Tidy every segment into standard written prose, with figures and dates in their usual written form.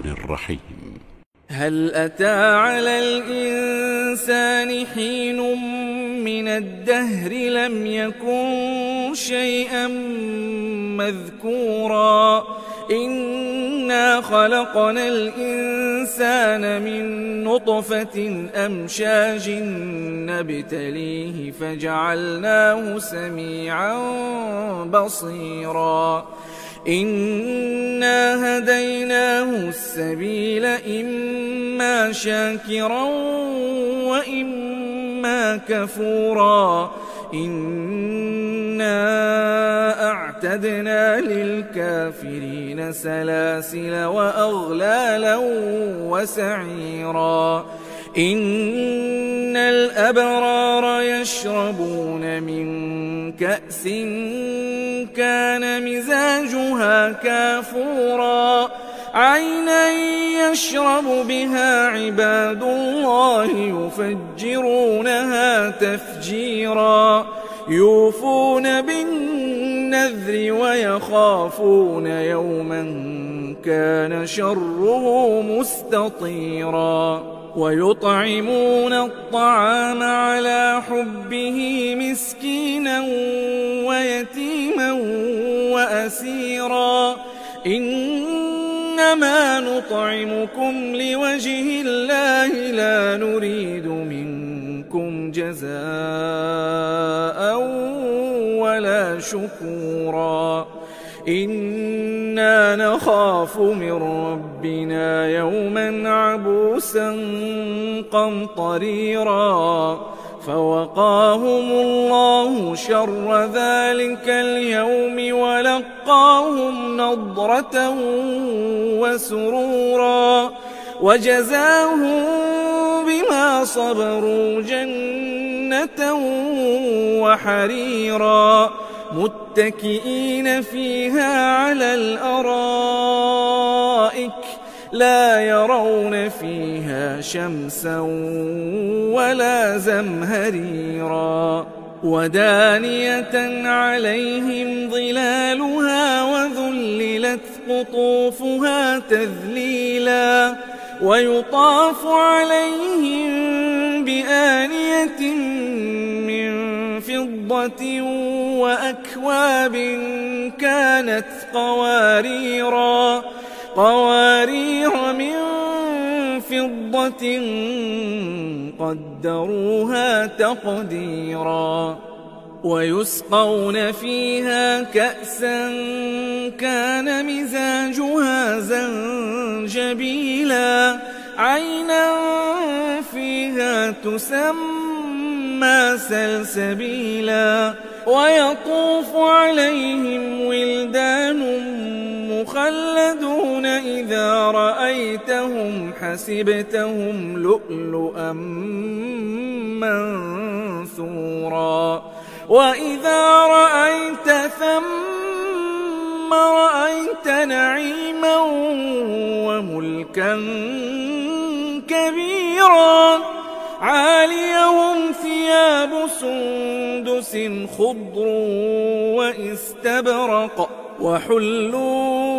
الرحيم. هل أتى على الإنسان حين من الدهر لم يكن شيئا مذكورا إنا خلقنا الإنسان من نطفة أمشاج نبتليه فجعلناه سميعا بصيرا إنا هديناه السبيل إما شاكرا وإما كفورا إنا أعتدنا للكافرين سلاسل وأغلالا وسعيرا إن الأبرار يشربون من كأس كان مزاجها كافورا عينا يشرب بها عباد الله يفجرونها تفجيرا يوفون بالنذر ويخافون يوما كان شره مستطيرا ويطعمون الطعام على حبه مسكينا ويتيما وأسيرا إنما نطعمكم لوجه الله لا نريد منكم جزاء ولا شكورا إنا نخاف من ربنا يوما عبوسا قمطريرا فوقاهم الله شر ذلك اليوم ولقاهم نضرة وسرورا وجزاهم بما صبروا جنة وحريرا متكئين فيها على الأرائك لا يرون فيها شمسا ولا زمهريرا ودانية عليهم ظلالها وذللت قطوفها تذليلا ويطاف عليهم بآنية من فضة وأكواب كانت قوارير من فضة قدروها تقديرا ويسقون فيها كأسا كان مزاجها زنجبيلا عينا فيها تسمى سلسبيلا ويطوف عليهم ولدان مخلدون إذا رأيتهم حسبتهم لؤلؤا منثورا وإذا رأيت ثم رأيت نعيما وملكا كبيرا عاليهم ثياب سندس خضر واستبرق وحلوا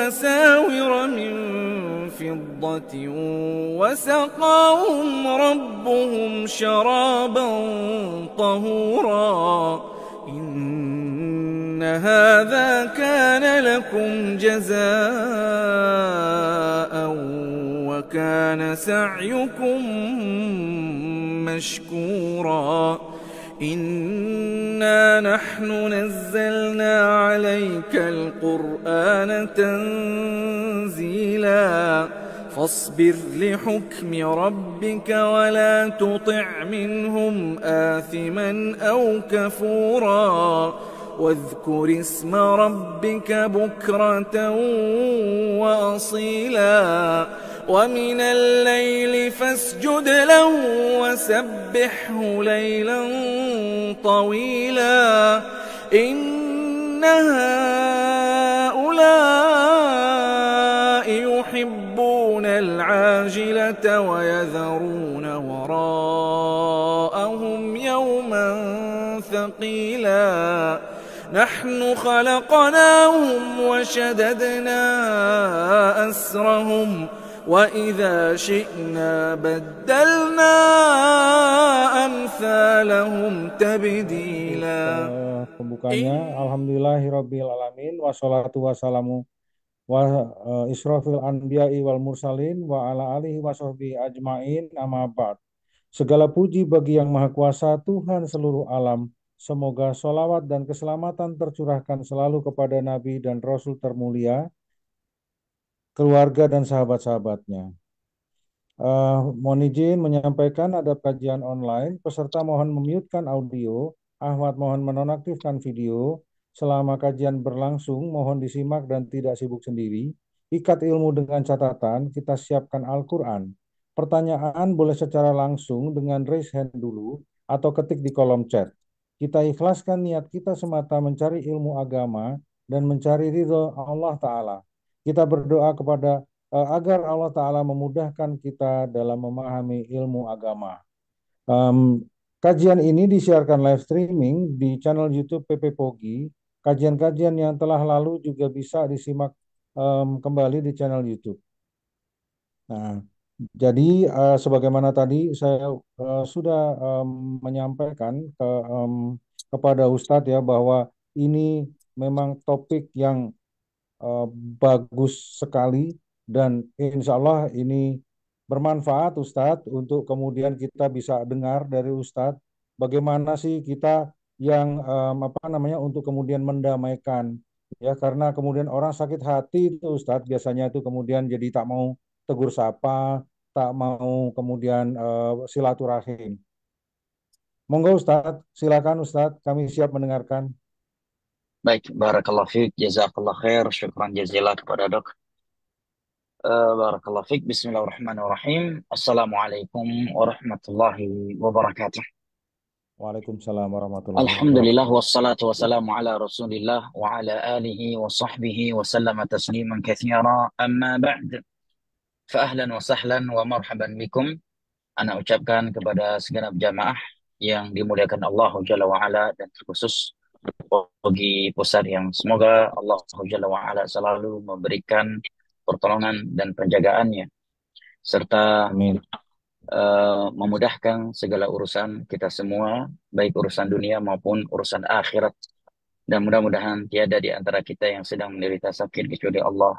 أساور من فضة وسقاهم ربهم شرابا طهورا إن هذا كان لكم جزاء وكان سعيكم مشكورا إنا نحن نزلنا عليك القرآن تنزيلا فاصبر لحكم ربك ولا تطع منهم آثما أو كفورا واذكر اسم ربك بكرة وأصيلا ومن الليل فاسجد له وسبحه ليلا طويلا إن هؤلاء يحبون العاجلة ويذرون وراءهم يوما ثقيلا نحن خلقناهم وشددنا أسرهم وإذا شئنا بدلنا أمثالهم تبديلا. Pembukanya Alhamdulillahirabbil alamin wassalatu wassalamu wa israfil anbiya'i wal mursalin wa ala alihi wa sahbihi ajmain amma ba'd. Segala puji bagi Yang Maha Kuasa Tuhan seluruh alam. Semoga solawat dan keselamatan tercurahkan selalu kepada Nabi dan Rasul termulia, keluarga dan sahabat-sahabatnya. Mohon izin menyampaikan ada kajian online. Peserta mohon memute-kan audio. Ahmad mohon menonaktifkan video. Selama kajian berlangsung, mohon disimak dan tidak sibuk sendiri. Ikat ilmu dengan catatan, kita siapkan Al-Quran. Pertanyaan boleh secara langsung dengan raise hand dulu atau ketik di kolom chat. Kita ikhlaskan niat kita semata mencari ilmu agama dan mencari ridho Allah Ta'ala. Kita berdoa kepada agar Allah Ta'ala memudahkan kita dalam memahami ilmu agama. Kajian ini disiarkan live streaming di channel YouTube PP Pogi. Kajian-kajian yang telah lalu juga bisa disimak kembali di channel YouTube. Nah, jadi sebagaimana tadi saya sudah menyampaikan kepada Ustadz ya bahwa ini memang topik yang eh, bagus sekali dan insya Allah ini bermanfaat Ustadz untuk kemudian kita bisa dengar dari Ustadz bagaimana sih kita yang apa namanya untuk kemudian mendamaikan ya karena kemudian orang sakit hati itu Ustadz biasanya itu kemudian jadi tak mau tegur sapa, tak mau kemudian silaturahim. Monggo Ustadz, silakan Ustadz, kami siap mendengarkan. Baik, barakallahu fiik, jazakallah khair, syukran jazilah kepada Dok. Barakallahu fiik, bismillahirrahmanirrahim. Assalamualaikum warahmatullahi wabarakatuh. Waalaikumsalam warahmatullahi Alhamdulillah, wabarakatuh. wassalatu wassalamu ala rasulillah wa ala alihi wa sahbihi wa sallama tasliman kathira, amma ba'd. Fa ahlan wa sahlan wa marhaban bikum. Ana ucapkan kepada segenap jamaah yang dimuliakan Allah Jalla wa ala dan terkhusus bagi pusat yang semoga Allah Jalla wa ala selalu memberikan pertolongan dan penjagaannya serta Amin. memudahkan segala urusan kita semua, baik urusan dunia maupun urusan akhirat. Dan mudah-mudahan tiada di antara kita yang sedang menderita sakit kecuali Allah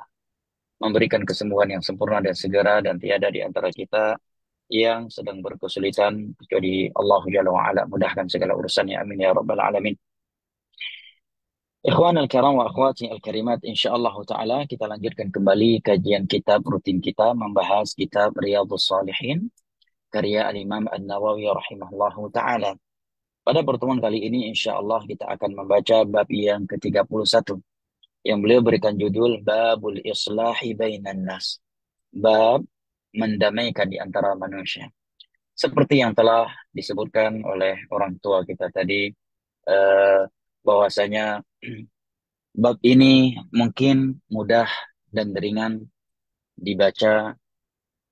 memberikan kesembuhan yang sempurna dan segera, dan tiada di antara kita yang sedang berkesulitan kecuali Allah Jalla wa ala mudahkan segala urusannya. Amin ya rabbal alamin. Ikhwan al-kiram wa akhwati al-karimat, insyaallah ta'ala kita lanjutkan kembali kajian kitab rutin kita membahas kitab Riyadhus Shalihin karya Al-Imam An-Nawawi rahimahullahu ta'ala. Pada pertemuan kali ini insyaallah kita akan membaca bab yang ke-31 yang beliau berikan judul Babul Islahi Bainan Nas. Bab mendamaikan di antara manusia. Seperti yang telah disebutkan oleh orang tua kita tadi, bahwasanya bab ini mungkin mudah dan ringan dibaca,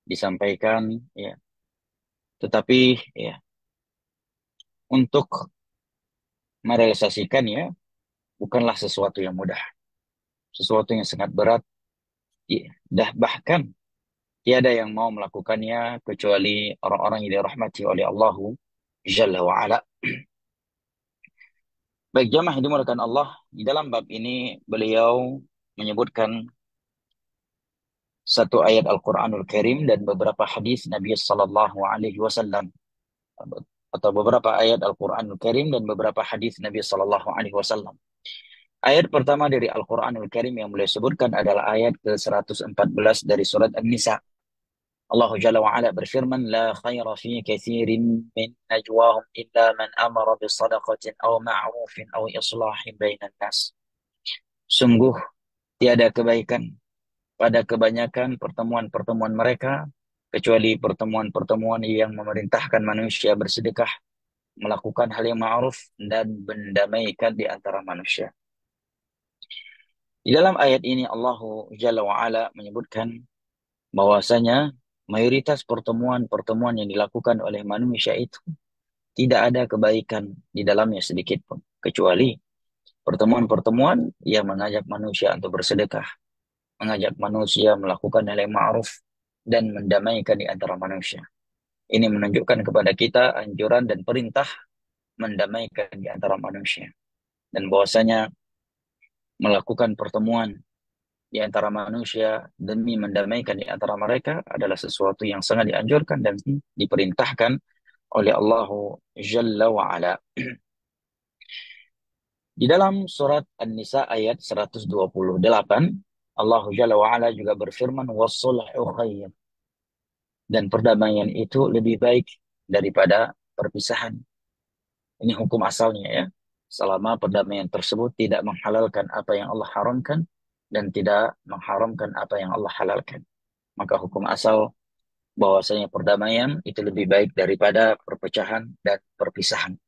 disampaikan, ya. Tetapi ya, untuk merealisasikannya bukanlah sesuatu yang mudah, sesuatu yang sangat berat. Ya, dah bahkan tiada yang mau melakukannya kecuali orang-orang yang dirahmati oleh Allahu Jalla wa ala. Baik jamaah yang dimuliakan Allah, di dalam bab ini beliau menyebutkan satu ayat Al-Quranul Karim dan beberapa hadis Nabi Sallallahu Alaihi Wasallam, atau beberapa ayat Al-Quranul Karim dan beberapa hadis Nabi Sallallahu Alaihi Wasallam. Ayat pertama dari Al-Quranul Karim yang beliau sebutkan adalah ayat ke-114 dari surat An-Nisa. Allah Jalla wa Ala berfirman, La khaira fi kathirin min najwahum illa man amara bisadaqatin aw ma'rufin aw islahin bainan nas. Sungguh tiada kebaikan pada kebanyakan pertemuan-pertemuan mereka kecuali pertemuan-pertemuan yang memerintahkan manusia bersedekah, melakukan hal yang ma'ruf dan mendamaikan di antara manusia. Di dalam ayat ini Allah Jalla wa Ala menyebutkan bahwasanya mayoritas pertemuan-pertemuan yang dilakukan oleh manusia itu tidak ada kebaikan di dalamnya sedikit pun, kecuali Pertemuan-pertemuan yang mengajak manusia untuk bersedekah, mengajak manusia melakukan hal yang ma'ruf, dan mendamaikan di antara manusia. Ini menunjukkan kepada kita anjuran dan perintah mendamaikan di antara manusia. Dan bahwasanya melakukan pertemuan di antara manusia demi mendamaikan di antara mereka adalah sesuatu yang sangat dianjurkan dan diperintahkan oleh Allah Jalla wa'ala. Di dalam surat An-Nisa ayat 128, Allah Jalla wa'ala juga berfirman, وَالصُّلْحُ خَيْرٌ. Dan perdamaian itu lebih baik daripada perpisahan. Ini hukum asalnya ya. Selama perdamaian tersebut tidak menghalalkan apa yang Allah haramkan dan tidak mengharamkan apa yang Allah halalkan. Maka hukum asal bahwasanya perdamaian itu lebih baik daripada perpecahan dan perpisahan.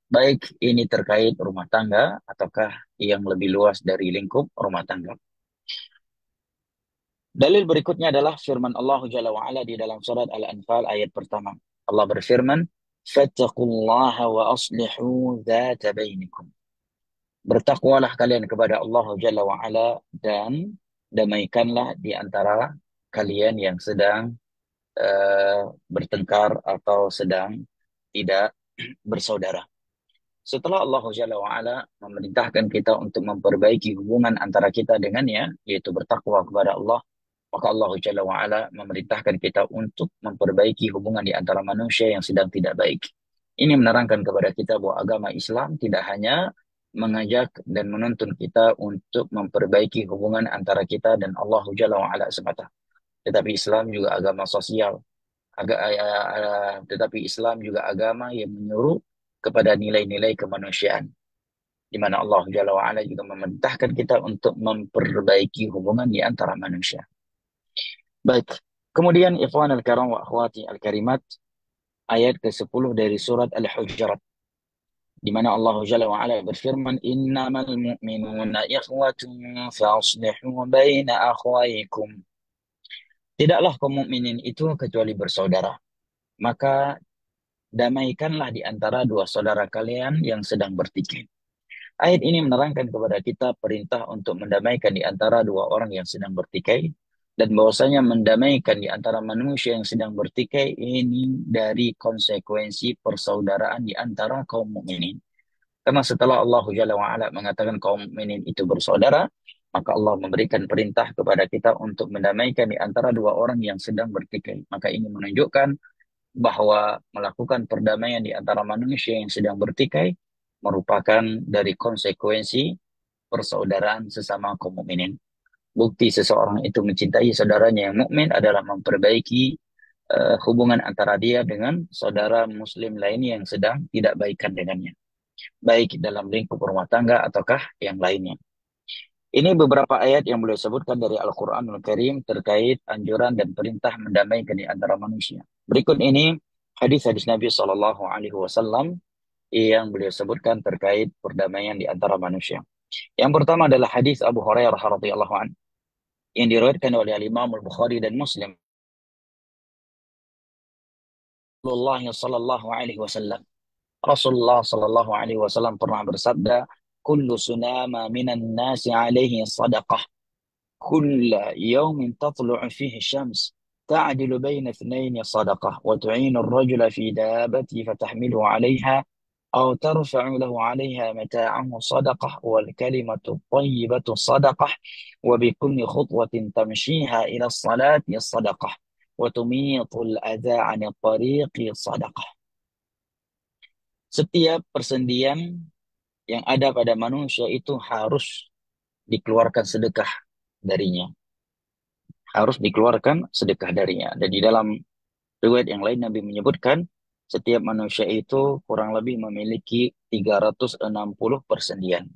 Baik ini terkait rumah tangga ataukah yang lebih luas dari lingkup rumah tangga. Dalil berikutnya adalah firman Allah Jalla wa'ala di dalam surat Al-Anfal ayat pertama. Allah berfirman, "Fattaqullaha wa aslihu dzata bainikum." Bertakwalah kalian kepada Allah Jalla wa'ala dan damaikanlah di antara kalian yang sedang bertengkar atau sedang tidak bersaudara. Setelah Allah Jalla wa'ala memerintahkan kita untuk memperbaiki hubungan antara kita dengannya, yaitu bertakwa kepada Allah, maka Allah Jalla wa'ala memerintahkan kita untuk memperbaiki hubungan di antara manusia yang sedang tidak baik. Ini menerangkan kepada kita bahwa agama Islam tidak hanya mengajak dan menuntun kita untuk memperbaiki hubungan antara kita dan Allah Jalla wa'ala semata. Tetapi Islam juga agama sosial. Tetapi Islam juga agama yang menyuruh kepada nilai-nilai kemanusiaan, di mana Allah Jalla wa'ala juga memerintahkan kita untuk memperbaiki hubungan di antara manusia. Baik, kemudian ikhwan al-karam wa akhwati al-karimat, ayat ke-10 dari surat Al-Hujurat, di mana Allah Jalla wa'ala berfirman, "Innamal mu'minuna ikhwatun fa'aslihu baina akhwaykum." Tidaklah kaum mukminin itu kecuali bersaudara. Maka damaikanlah di antara dua saudara kalian yang sedang bertikai. Ayat ini menerangkan kepada kita perintah untuk mendamaikan di antara dua orang yang sedang bertikai, dan bahwasanya mendamaikan di antara manusia yang sedang bertikai ini dari konsekuensi persaudaraan di antara kaum mukminin. Karena setelah Allah Jalla wa'ala mengatakan kaum mukminin itu bersaudara, maka Allah memberikan perintah kepada kita untuk mendamaikan di antara dua orang yang sedang bertikai. Maka ini menunjukkan bahwa melakukan perdamaian di antara manusia yang sedang bertikai merupakan dari konsekuensi persaudaraan sesama kaum mukminin. Bukti seseorang itu mencintai saudaranya yang mukmin adalah memperbaiki hubungan antara dia dengan saudara muslim lainnya yang sedang tidak baikan dengannya, baik dalam lingkup rumah tangga ataukah yang lainnya. Ini beberapa ayat yang beliau sebutkan dari Al-Quranul Karim terkait anjuran dan perintah mendamaikan di antara manusia. Berikut ini hadis-hadis Nabi Shallallahu Alaihi Wasallam yang beliau sebutkan terkait perdamaian di antara manusia. Yang pertama adalah hadis Abu Hurairah radhiyallahu anhu yang diriwayatkan oleh Imam Al-Bukhari dan Muslim. Rasulullah Sallallahu Alaihi Wasallam pernah bersabda, "Kullu sunama minan nasi alaihi sadaqah, kulla yawmin tatlu'u fihi syams, ta'dilu baina ithnaini sadaqah, wa tu'inu ar-rajula fi dabati fatahmilu 'alayha, aw tarfa'u lahu 'alayha mata'ahu sadaqah, wal kalimatu at-tayyibatu sadaqah, wa bi kulli khutwatin tamshiha ila as-salati sadaqah, wa tumitu al-adha 'ani at-tariqi sadaqah." Setiap persendian yang ada pada manusia itu harus dikeluarkan sedekah darinya. Harus dikeluarkan sedekah darinya. Dan di dalam riwayat yang lain Nabi menyebutkan setiap manusia itu kurang lebih memiliki 360 persendian.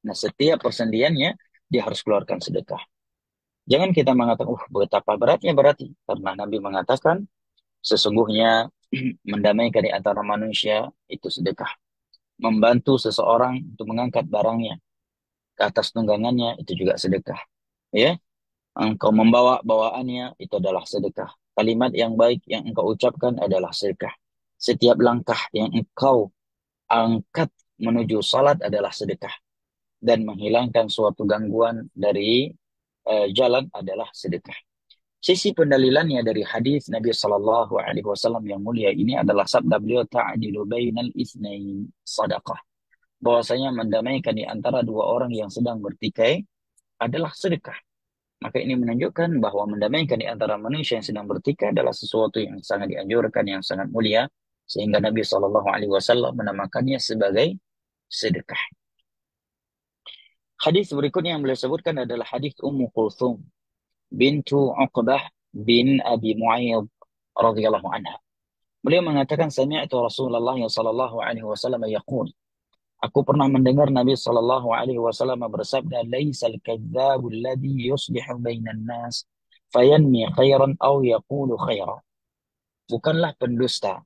Nah, setiap persendiannya dia harus keluarkan sedekah. Jangan kita mengatakan, betapa beratnya berarti. Karena Nabi mengatakan, sesungguhnya mendamaikan di antara manusia itu sedekah. Membantu seseorang untuk mengangkat barangnya ke atas tunggangannya itu juga sedekah. Ya, engkau membawa bawaannya itu adalah sedekah. Kalimat yang baik yang engkau ucapkan adalah sedekah. Setiap langkah yang engkau angkat menuju salat adalah sedekah. dan menghilangkan suatu gangguan dari jalan adalah sedekah. Sisi pendalilannya dari hadis Nabi Shallallahu Alaihi Wasallam yang mulia ini adalah sabda beliau, ta'dilu bainal itsnain sadaqah, bahwasanya mendamaikan di antara dua orang yang sedang bertikai adalah sedekah. Maka ini menunjukkan bahwa mendamaikan di antara manusia yang sedang bertikai adalah sesuatu yang sangat dianjurkan, yang sangat mulia, sehingga Nabi Shallallahu Alaihi Wasallam menamakannya sebagai sedekah. Hadis berikutnya yang beliau sebutkan adalah hadis Ummu Kulthum bintu Uqbah bin Abi Mu'ayyid radhiyallahu anha. Beliau mengatakan, sami'tu Rasulullah sallallahu alaihi wasallam yaqul, aku pernah mendengar Nabi sallallahu alaihi wasallam bersabda, laisal kadzdzabul ladzi yuslihu bainan nas fayanmi khairan aw yaqulu khairan. Bukanlah pendusta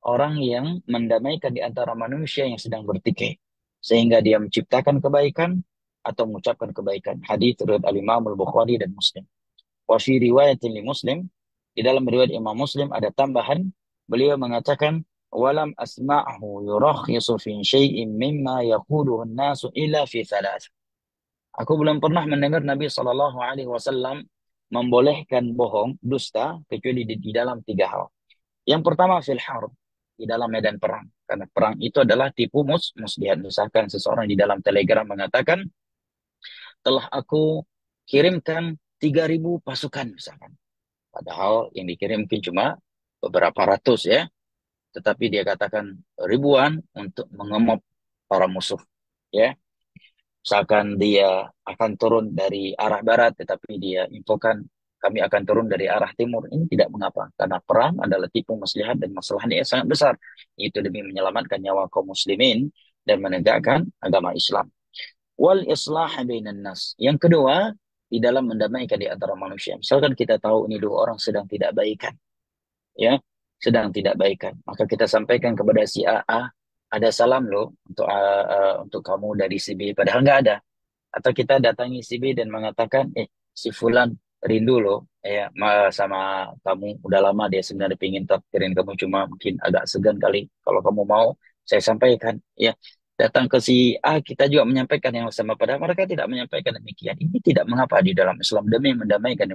orang yang mendamaikan di antara manusia yang sedang bertikai sehingga dia menciptakan kebaikan atau mengucapkan kebaikan. Hadis riwayat Al-Imam Al-Bukhari dan Muslim. Wa fi riwayatin li Muslim, di dalam riwayat Imam Muslim ada tambahan, beliau mengatakan, walam asma'hu yurakhisu fi syai'in mimma yaquluhu an-nasu illa fi thalath. Aku belum pernah mendengar Nabi sallallahu alaihi wasallam membolehkan bohong, dusta, kecuali di dalam tiga hal. Yang pertama fil harb, di dalam medan perang. Karena perang itu adalah tipu muslihat. Misalkan seseorang di dalam telegram mengatakan, telah aku kirimkan 3.000 pasukan misalkan. Padahal yang dikirim mungkin cuma beberapa ratus ya. Tetapi dia katakan ribuan untuk mengemop para musuh. Ya. Misalkan dia akan turun dari arah barat, tetapi dia infokan kami akan turun dari arah timur. Ini tidak mengapa. Karena perang adalah tipu muslihat dan masalahnya sangat besar. Itu demi menyelamatkan nyawa kaum muslimin dan menegakkan agama Islam. Wal islah bainan nas. Yang kedua, di dalam mendamaikan di antara manusia. Misalkan kita tahu ini dua orang sedang tidak baikan, ya, sedang tidak baikan, maka kita sampaikan kepada si A, ada salam loh untuk kamu dari si B, padahal nggak ada. Atau kita datangi si B dan mengatakan, si Fulan rindu loh, ya, sama kamu. Udah lama dia sebenarnya pengen takdirin kamu, cuma mungkin agak segan kali. Kalau kamu mau, saya sampaikan. Ya, datang ke si A, kita juga menyampaikan yang sama. Padahal mereka tidak menyampaikan demikian. Ini tidak mengapa di dalam Islam demi mendamaikan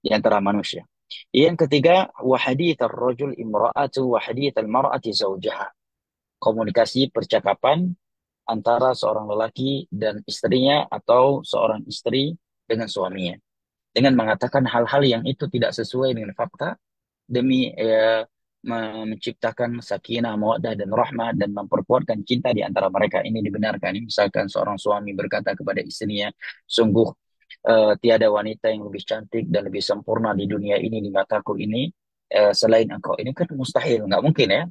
di antara manusia. Yang ketiga, wahadith ar-rajul imra'atu wahadith al-mar'ati zawjaha. Komunikasi percakapan antara seorang lelaki dan istrinya atau seorang istri dengan suaminya, dengan mengatakan hal-hal yang itu tidak sesuai dengan fakta demi menciptakan sakinah, mawaddah dan rahmah dan memperkuatkan cinta di antara mereka. Ini dibenarkan. Misalkan seorang suami berkata kepada istrinya, sungguh tiada wanita yang lebih cantik dan lebih sempurna di dunia ini, di mataku ini, selain engkau. Ini kan mustahil, nggak mungkin ya.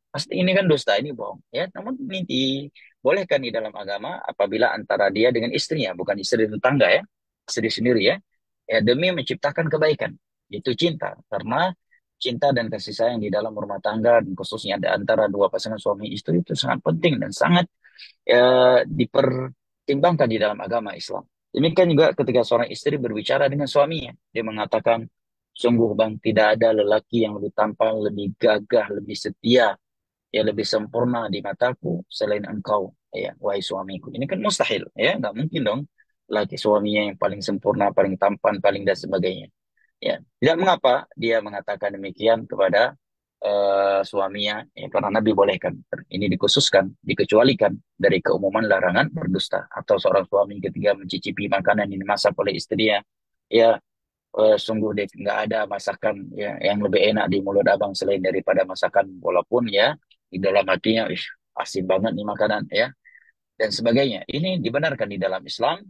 Pasti ini kan dusta, ini bohong. Ya, namun ini dibolehkan di dalam agama apabila antara dia dengan istrinya, bukan istri tetangga ya, istri sendiri ya. Ya, demi menciptakan kebaikan. Itu cinta. Karena cinta dan kasih sayang di dalam rumah tangga, dan khususnya di antara dua pasangan suami istri, itu sangat penting dan sangat dipertimbangkan di dalam agama Islam. Demikian juga ketika seorang istri berbicara dengan suaminya, dia mengatakan, sungguh bang, tidak ada lelaki yang lebih tampan, lebih gagah, lebih setia, ya lebih sempurna di mataku selain engkau, ya wahai suamiku. Ini kan mustahil, ya nggak mungkin dong laki suaminya yang paling sempurna, paling tampan, paling dan sebagainya. Ya, tidak mengapa dia mengatakan demikian kepada suaminya, ya, karena Nabi bolehkan. Ini dikhususkan, dikecualikan dari keumuman larangan berdusta. Atau seorang suami ketika mencicipi makanan yang dimasak oleh istrinya, ya sungguh deh nggak ada masakan ya yang lebih enak di mulut abang selain daripada masakan, walaupun ya di dalam hatinya, asin banget nih makanan ya, dan sebagainya. Ini dibenarkan di dalam Islam.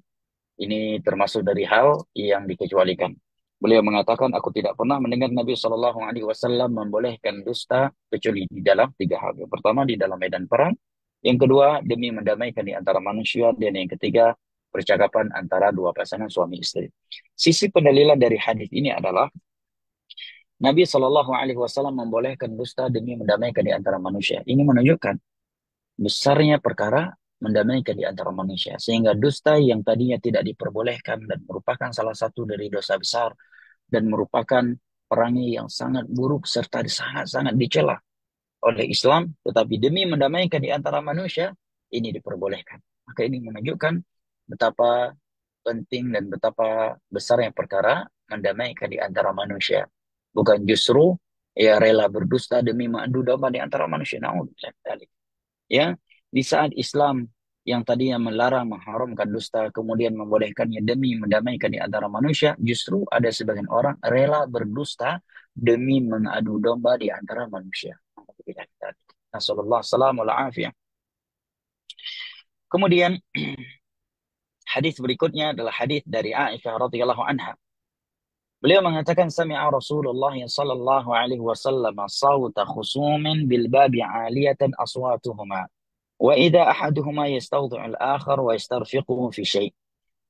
Ini termasuk dari hal yang dikecualikan. Beliau mengatakan, aku tidak pernah mendengar Nabi Shallallahu Alaihi Wasallam membolehkan dusta kecuali di dalam tiga hal. Yang pertama, di dalam medan perang. Yang kedua, demi mendamaikan di antara manusia. Dan yang ketiga, percakapan antara dua pasangan suami istri. Sisi pendalilan dari hadis ini adalah Nabi Shallallahu Alaihi Wasallam membolehkan dusta demi mendamaikan di antara manusia. Ini menunjukkan besarnya perkara mendamaikan di antara manusia. Sehingga dusta yang tadinya tidak diperbolehkan dan merupakan salah satu dari dosa besar dan merupakan perangai yang sangat buruk serta sangat-sangat dicela oleh Islam, tetapi demi mendamaikan di antara manusia, ini diperbolehkan. Maka ini menunjukkan betapa penting dan betapa besarnya perkara mendamaikan di antara manusia. Bukan justru ya rela berdusta demi mengadu domba di antara manusia. Na'udzubillah dzalik. Ya, di saat Islam yang tadinya melarang mengharamkan dusta kemudian membolehkannya demi mendamaikan di antara manusia, justru ada sebagian orang rela berdusta demi mengadu domba di antara manusia. Nasallallahu salam wal afiyah. Kemudian hadis berikutnya adalah hadis dari Aisyah radhiyallahu anha. Beliau mengatakan sami'a Rasulullah sallallahu alaihi wasallam sawta khusumin bil babi 'aliyatan aswatuhuma wa idza ahaduhuma yastawdi'u al-akhar wa yastarfiquhu fi syai'.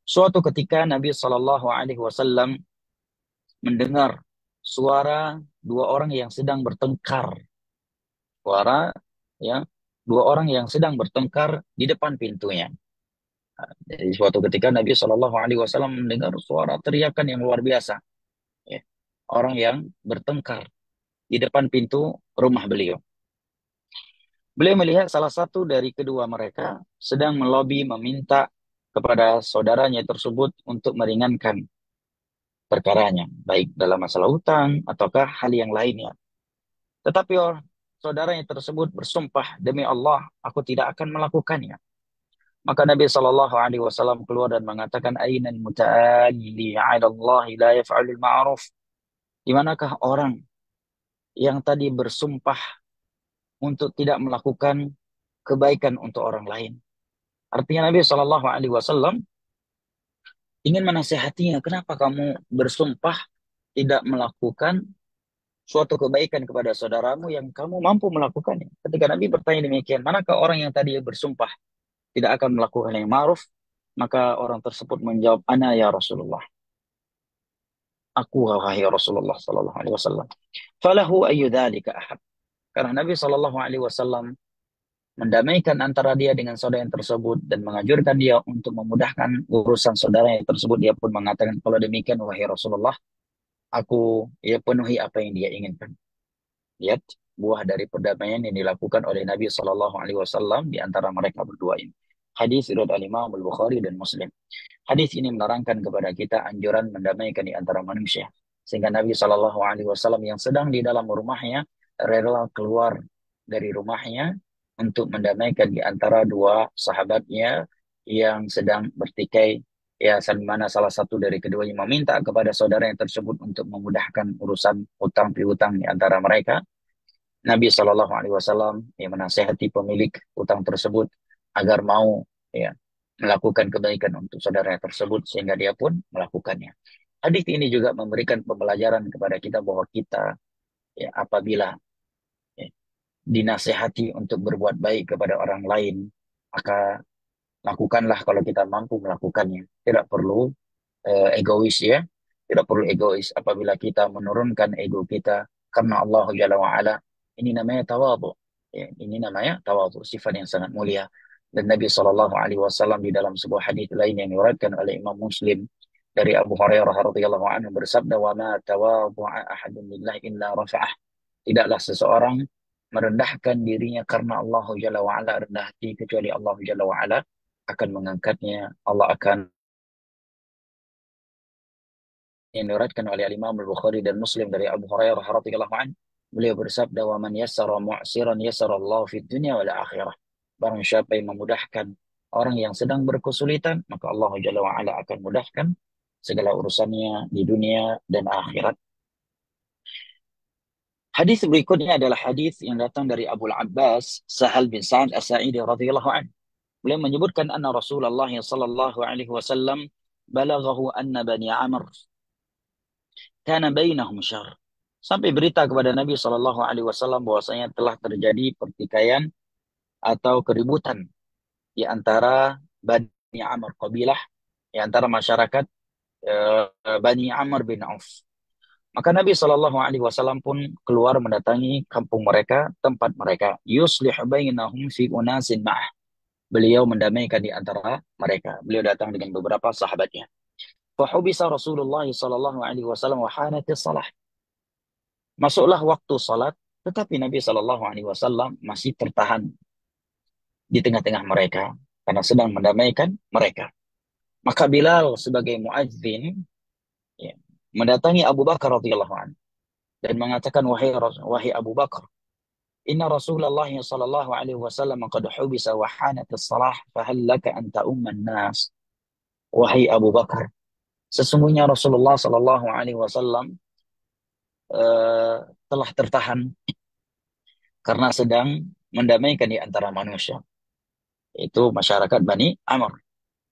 Suatu ketika Nabi sallallahu alaihi wasallam mendengar suara dua orang yang sedang bertengkar. Suara ya, dua orang yang sedang bertengkar di depan pintunya. Jadi suatu ketika Nabi sallallahu alaihi wasallam mendengar suara teriakan yang luar biasa. Ya, orang yang bertengkar di depan pintu rumah beliau. Beliau melihat salah satu dari kedua mereka sedang melobi meminta kepada saudaranya tersebut untuk meringankan perkaranya, baik dalam masalah hutang ataukah hal yang lainnya. Tetapi saudaranya tersebut bersumpah, demi Allah, aku tidak akan melakukannya. Maka Nabi Shallallahu Alaihi Wasallam keluar dan mengatakan, Ainal muta'alli 'ala Allah la yaf'alul ma'ruf. Di manakah orang yang tadi bersumpah untuk tidak melakukan kebaikan untuk orang lain? Artinya Nabi Shallallahu Alaihi Wasallam ingin menasihatinya, kenapa kamu bersumpah tidak melakukan suatu kebaikan kepada saudaramu yang kamu mampu melakukannya? Ketika Nabi bertanya demikian, manakah orang yang tadi bersumpah tidak akan melakukan yang ma'ruf? Maka orang tersebut menjawab, ana ya Rasulullah. Aku wahai Rasulullah sallallahu alaihi wasallam. Falahu ayyu dzalika ahad. Karena Nabi sallallahu alaihi wasallam mendamaikan antara dia dengan saudara yang tersebut dan menganjurkan dia untuk memudahkan urusan saudara yang tersebut. Dia pun mengatakan, kalau demikian wahai Rasulullah, aku ya penuhi apa yang dia inginkan. Lihat buah dari perdamaian yang dilakukan oleh Nabi Shallallahu Alaihi Wasallam di antara mereka berdua ini. Hadis riwayat Al-Imam Al-Bukhari dan Muslim. Hadis ini menerangkan kepada kita anjuran mendamaikan di antara manusia. Sehingga Nabi Shallallahu Alaihi Wasallam yang sedang di dalam rumahnya rela keluar dari rumahnya untuk mendamaikan di antara dua sahabatnya yang sedang bertikai. Ya, mana salah satu dari keduanya meminta kepada saudara yang tersebut untuk memudahkan urusan hutang piutang di antara mereka. Nabi Shallallahu Alaihi Wasallam yang menasihati pemilik utang tersebut agar mau ya melakukan kebaikan untuk saudara tersebut sehingga dia pun melakukannya. Hadis ini juga memberikan pembelajaran kepada kita bahwa kita ya apabila ya, dinasihati untuk berbuat baik kepada orang lain, maka lakukanlah kalau kita mampu melakukannya. Tidak perlu egois ya. Tidak perlu egois apabila kita menurunkan ego kita karena Allah Jalla wa'ala. Ini namanya tawadhu. Ya, ini namanya tawadhu, sifat yang sangat mulia. Dan Nabi Shallallahu Alaihi Wasallam di dalam sebuah hadis lain yang diriwayatkan oleh Imam Muslim dari Abu Hurairah radhiyallahu anhu bersabda, "Wa ma tawadhu'a ahadun lillahi illa rafa'ah." Tidaklah seseorang merendahkan dirinya karena Allah Jalla wa'ala rendah hati kecuali Allah Jalla wa'ala akan mengangkatnya. Allah akan yang diriwayatkan oleh Imam Al-Bukhari dan Muslim dari Abu Hurairah radhiyallahu anhu. Beliau bersabda, "Wa man yassara mu'siran yassara Allah fid dunya wal akhirah." Barang siapa yang memudahkan orang yang sedang berkesulitan, maka Allah Jalla wa ala akan mudahkan segala urusannya di dunia dan akhirat. Hadis berikutnya adalah hadis yang datang dari Abu Abbas Sahal bin Sa'ad As-Sa'idi radhiyallahu anhu. Beliau menyebutkan anna Rasulullah sallallahu alaihi wasallam balaghahu anna Bani Amr kana bainahum syarr. Sampai berita kepada Nabi Shallallahu Alaihi Wasallam bahwasanya telah terjadi pertikaian atau keributan di antara Bani Amr kabilah, di antara masyarakat Bani Amr bin Auf. Maka Nabi Shallallahu Alaihi Wasallam pun keluar mendatangi kampung mereka, tempat mereka. Yuslih bainahum fi unasin ma'ah. Beliau mendamaikan di antara mereka. Beliau datang dengan beberapa sahabatnya. Fahubisa Rasulullah Shallallahu Alaihi Wasallam wa hanatis salah. Masuklah waktu salat, tetapi Nabi Shallallahu Alaihi Wasallam masih tertahan di tengah-tengah mereka. karena sedang mendamaikan mereka. Maka Bilal sebagai muadzin ya, mendatangi Abu Bakar radhiyallahu anhu dan mengatakan, wahai Abu Bakar, inna Rasulullah sallallahu alaihi wasallam qad hubisa wa hanatis salah fahal laka an ta'umman nas. Wahai Abu Bakar, sesungguhnya Rasulullah sallallahu alaihi wasallam eh, telah tertahan karena sedang mendamaikan di antara manusia, itu masyarakat Bani Amr.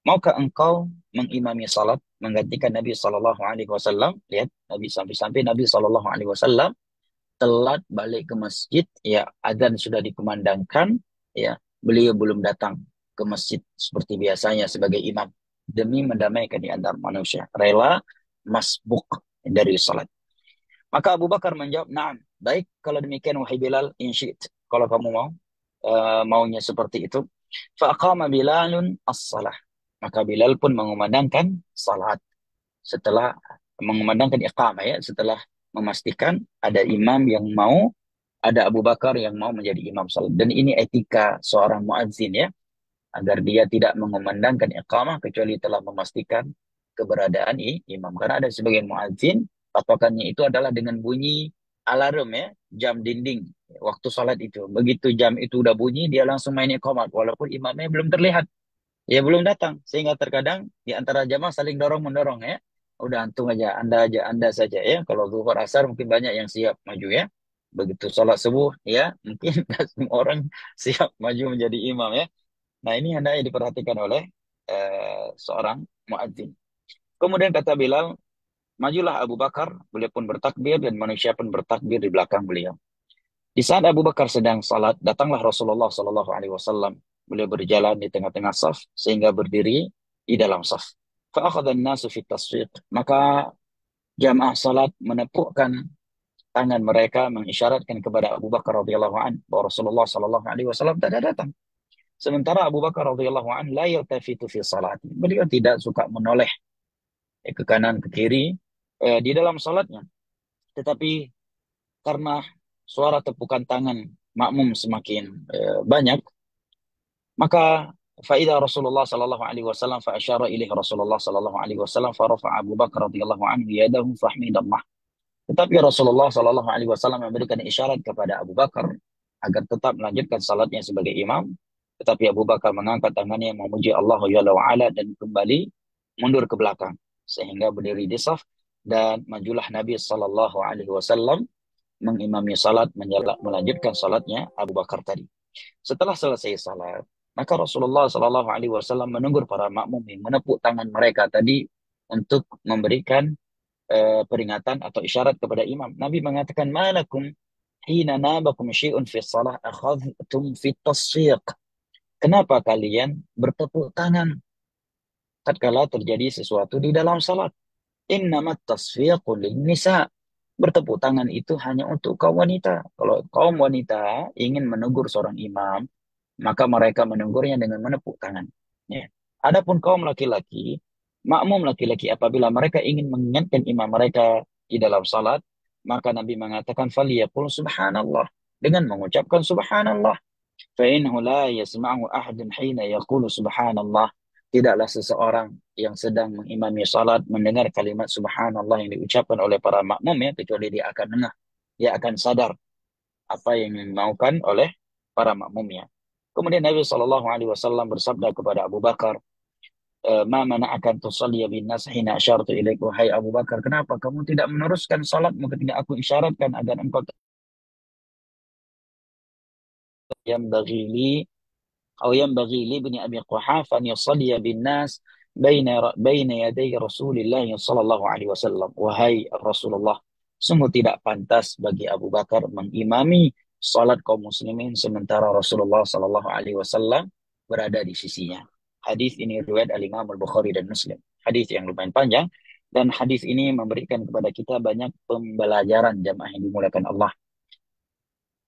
Maukah engkau mengimami salat menggantikan Nabi sallallahu alaihi wasallam? Lihat, Nabi sampai-sampai Nabi sallallahu alaihi wasallam telat balik ke masjid, ya adzan sudah dikumandangkan, ya beliau belum datang ke masjid seperti biasanya sebagai imam demi mendamaikan di antara manusia, rela masbuk dari salat. Maka Abu Bakar menjawab, "Na'am, baik kalau demikian wahai Bilal, in syi'ta, kalau kamu mau, maunya seperti itu." Faqama Bilalun as-salah. Maka Bilal pun mengumandangkan salat setelah mengumandangkan iqamah, ya, setelah memastikan ada imam yang mau, ada Abu Bakar yang mau menjadi imam salat. Dan ini etika seorang muadzin, ya, agar dia tidak mengumandangkan iqamah kecuali telah memastikan keberadaan imam. Karena ada sebagian muadzin patokannya itu adalah dengan bunyi alarm, ya, jam dinding waktu salat itu. Begitu jam itu udah bunyi, dia langsung main iqamah walaupun imamnya belum terlihat. Ya belum datang, sehingga terkadang di antara jamaah saling dorong mendorong, ya. Udah antum aja, anda saja, ya. Kalau zuhur asar mungkin banyak yang siap maju, ya. Begitu sholat subuh, ya mungkin nggak semua orang siap maju menjadi imam, ya. Nah ini hendaknya diperhatikan oleh seorang muadzin. Kemudian kata Bilal, majulah Abu Bakar, beliau pun bertakbir dan manusia pun bertakbir di belakang beliau. Di saat Abu Bakar sedang salat, datanglah Rasulullah Sallallahu Alaihi Wasallam. Beliau berjalan di tengah-tengah saf sehingga berdiri di dalam saf. Fa'akhadhan nasu fit tasfiq. Maka jamaah salat menepukkan tangan mereka mengisyaratkan kepada Abu Bakar radhiyallahu an bahwa Rasulullah Sallallahu Alaihi Wasallam tidak datang. Sementara Abu Bakar radhiyallahu an la yaltafitu fi salati. Beliau tidak suka menoleh ke kanan ke kiri di dalam salatnya. Tetapi karena suara tepukan tangan makmum semakin banyak, maka faida Rasulullah sallallahu alaihi wasallam fa asyara ilaihi Rasulullah sallallahu alaihi wasallam fa rafa'a Abu Bakar radhiyallahu anhu yadahu fahmidallah. Tetapi Rasulullah sallallahu alaihi wasallam memberikan isyarat kepada Abu Bakar agar tetap melanjutkan salatnya sebagai imam, tetapi Abu Bakar mengangkat tangannya memuji Allah Jalla wa ala dan kembali mundur ke belakang sehingga berdiri di saf, dan majulah Nabi sallallahu alaihi wasallam mengimami salat, melanjutkan salatnya Abu Bakar tadi. Setelah selesai salat, maka Rasulullah Shallallahu Alaihi Wasallam menegur para makmum yang menepuk tangan mereka tadi untuk memberikan peringatan atau isyarat kepada imam. Nabi mengatakan, "Malakum hina nabakum syai'un fi shalah akhadhtum fi tasfiq." Kenapa kalian bertepuk tangan tatkala terjadi sesuatu di dalam salat? Innamat tasfiqu lin nisa. Bertepuk tangan itu hanya untuk kaum wanita. Kalau kaum wanita ingin menegur seorang imam, maka mereka menegurnya dengan menepuk tangan. Ya. Adapun kaum laki-laki, makmum laki-laki apabila mereka ingin mengingatkan imam mereka di dalam salat, maka Nabi mengatakan faliyaqul subhanallah, dengan mengucapkan subhanallah. Fa innahu la yasma'u ahadun hina yaqulu subhanallah. Tidaklah seseorang yang sedang mengimami salat mendengar kalimat subhanallah yang diucapkan oleh para makmum, ya, kecuali dia akan dengar, dia akan sadar apa yang dimaukan oleh para makmumnya. Kemudian Nabi Shallallahu Alaihi Wasallam bersabda kepada Abu Bakar, "Ma mana'akan tusalliya bin nas hina asyartu ilaik." Wahai Abu Bakar, kenapa kamu tidak meneruskan salatmu ketika aku isyaratkan agar engkau yang bagili atau yang bagili bin Abi Quhafah an yusalliya bin nas baina yaday Rasulillah sallallahu alaihi wasallam. Wahai Rasulullah, sungguh tidak pantas bagi Abu Bakar mengimami salat kaum muslimin sementara Rasulullah sallallahu alaihi wasallam berada di sisinya. Hadis ini riwayat Al-Imam Al-Bukhari dan Muslim. Hadis yang lumayan panjang, dan hadis ini memberikan kepada kita banyak pembelajaran jamaah yang dimuliakan Allah.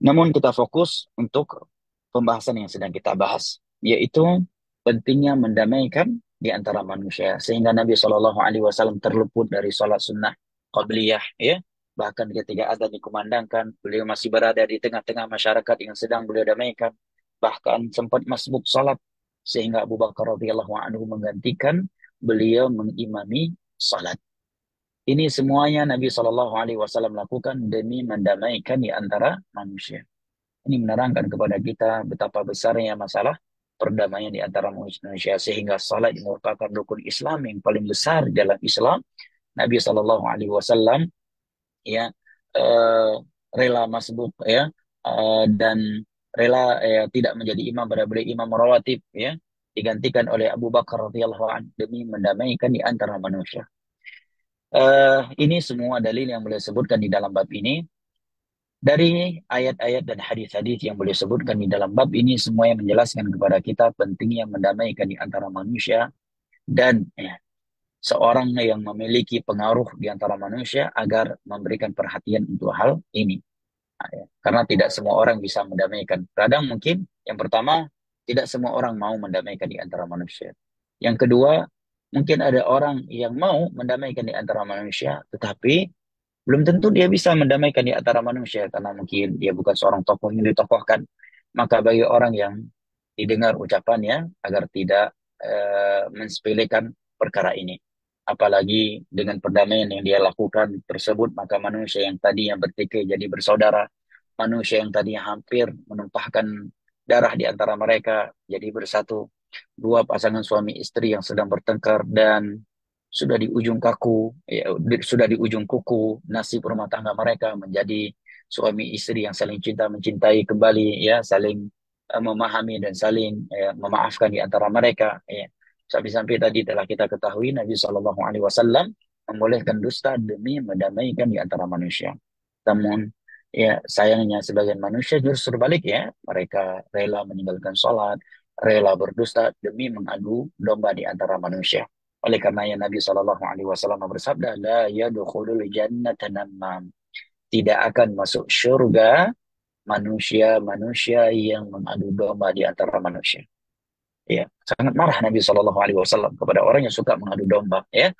Namun kita fokus untuk pembahasan yang sedang kita bahas, yaitu pentingnya mendamaikan di antara manusia, sehingga Nabi Shallallahu Alaihi Wasallam terluput dari sholat sunnah qabliyah, ya. Bahkan ketika adzan dikumandangkan, beliau masih berada di tengah-tengah masyarakat yang sedang beliau damaikan. Bahkan sempat masbuk sholat sehingga Abu Bakar radhiyallahu anhu menggantikan beliau mengimami salat. Ini semuanya Nabi Shallallahu Alaihi Wasallam lakukan demi mendamaikan di antara manusia. Ini menerangkan kepada kita betapa besarnya masalah perdamaian di antara manusia, sehingga salat merupakan rukun Islam yang paling besar dalam Islam. Nabi Shallallahu Alaihi Wasallam ya eh, rela masbuk ya dan rela tidak menjadi imam pada beliau imam rawatib ya, digantikan oleh Abu Bakar radhiyallahu anhu demi mendamaikan di antara manusia. Ini semua dalil yang beliau sebutkan di dalam bab ini. Dari ayat-ayat dan hadis-hadis yang beliau sebutkan di dalam bab ini, semua yang menjelaskan kepada kita pentingnya mendamaikan di antara manusia, dan seorang yang memiliki pengaruh di antara manusia agar memberikan perhatian untuk hal ini. Karena tidak semua orang bisa mendamaikan. Kadang mungkin yang pertama, tidak semua orang mau mendamaikan di antara manusia. Yang kedua, mungkin ada orang yang mau mendamaikan di antara manusia, tetapi belum tentu dia bisa mendamaikan di antara manusia karena mungkin dia bukan seorang tokoh yang ditokohkan. Maka bagi orang yang didengar ucapannya agar tidak mensepelekan perkara ini. Apalagi dengan perdamaian yang dia lakukan tersebut, maka manusia yang tadinya bertikai jadi bersaudara, manusia yang tadinya hampir menumpahkan darah di antara mereka jadi bersatu, dua pasangan suami istri yang sedang bertengkar dan sudah di ujung kaku, ya, sudah di ujung kuku nasib rumah tangga mereka menjadi suami istri yang saling cinta mencintai kembali, ya, saling memahami dan saling memaafkan di antara mereka. Ya. Sampai-sampai tadi telah kita ketahui Nabi Shallallahu Alaihi Wasallam membolehkan dusta demi mendamaikan di antara manusia. Namun ya sayangnya sebagian manusia justru berbalik, ya, mereka rela meninggalkan sholat, rela berdusta demi mengadu domba di antara manusia. Oleh karenanya Nabi Shallallahu Alaihi Wasallam bersabda, la yadkhulul jannata namam. Tidak akan masuk surga manusia-manusia yang mengadu domba di antara manusia. Ya, sangat marah Nabi Shallallahu Alaihi Wasallam kepada orang yang suka mengadu domba. Ya,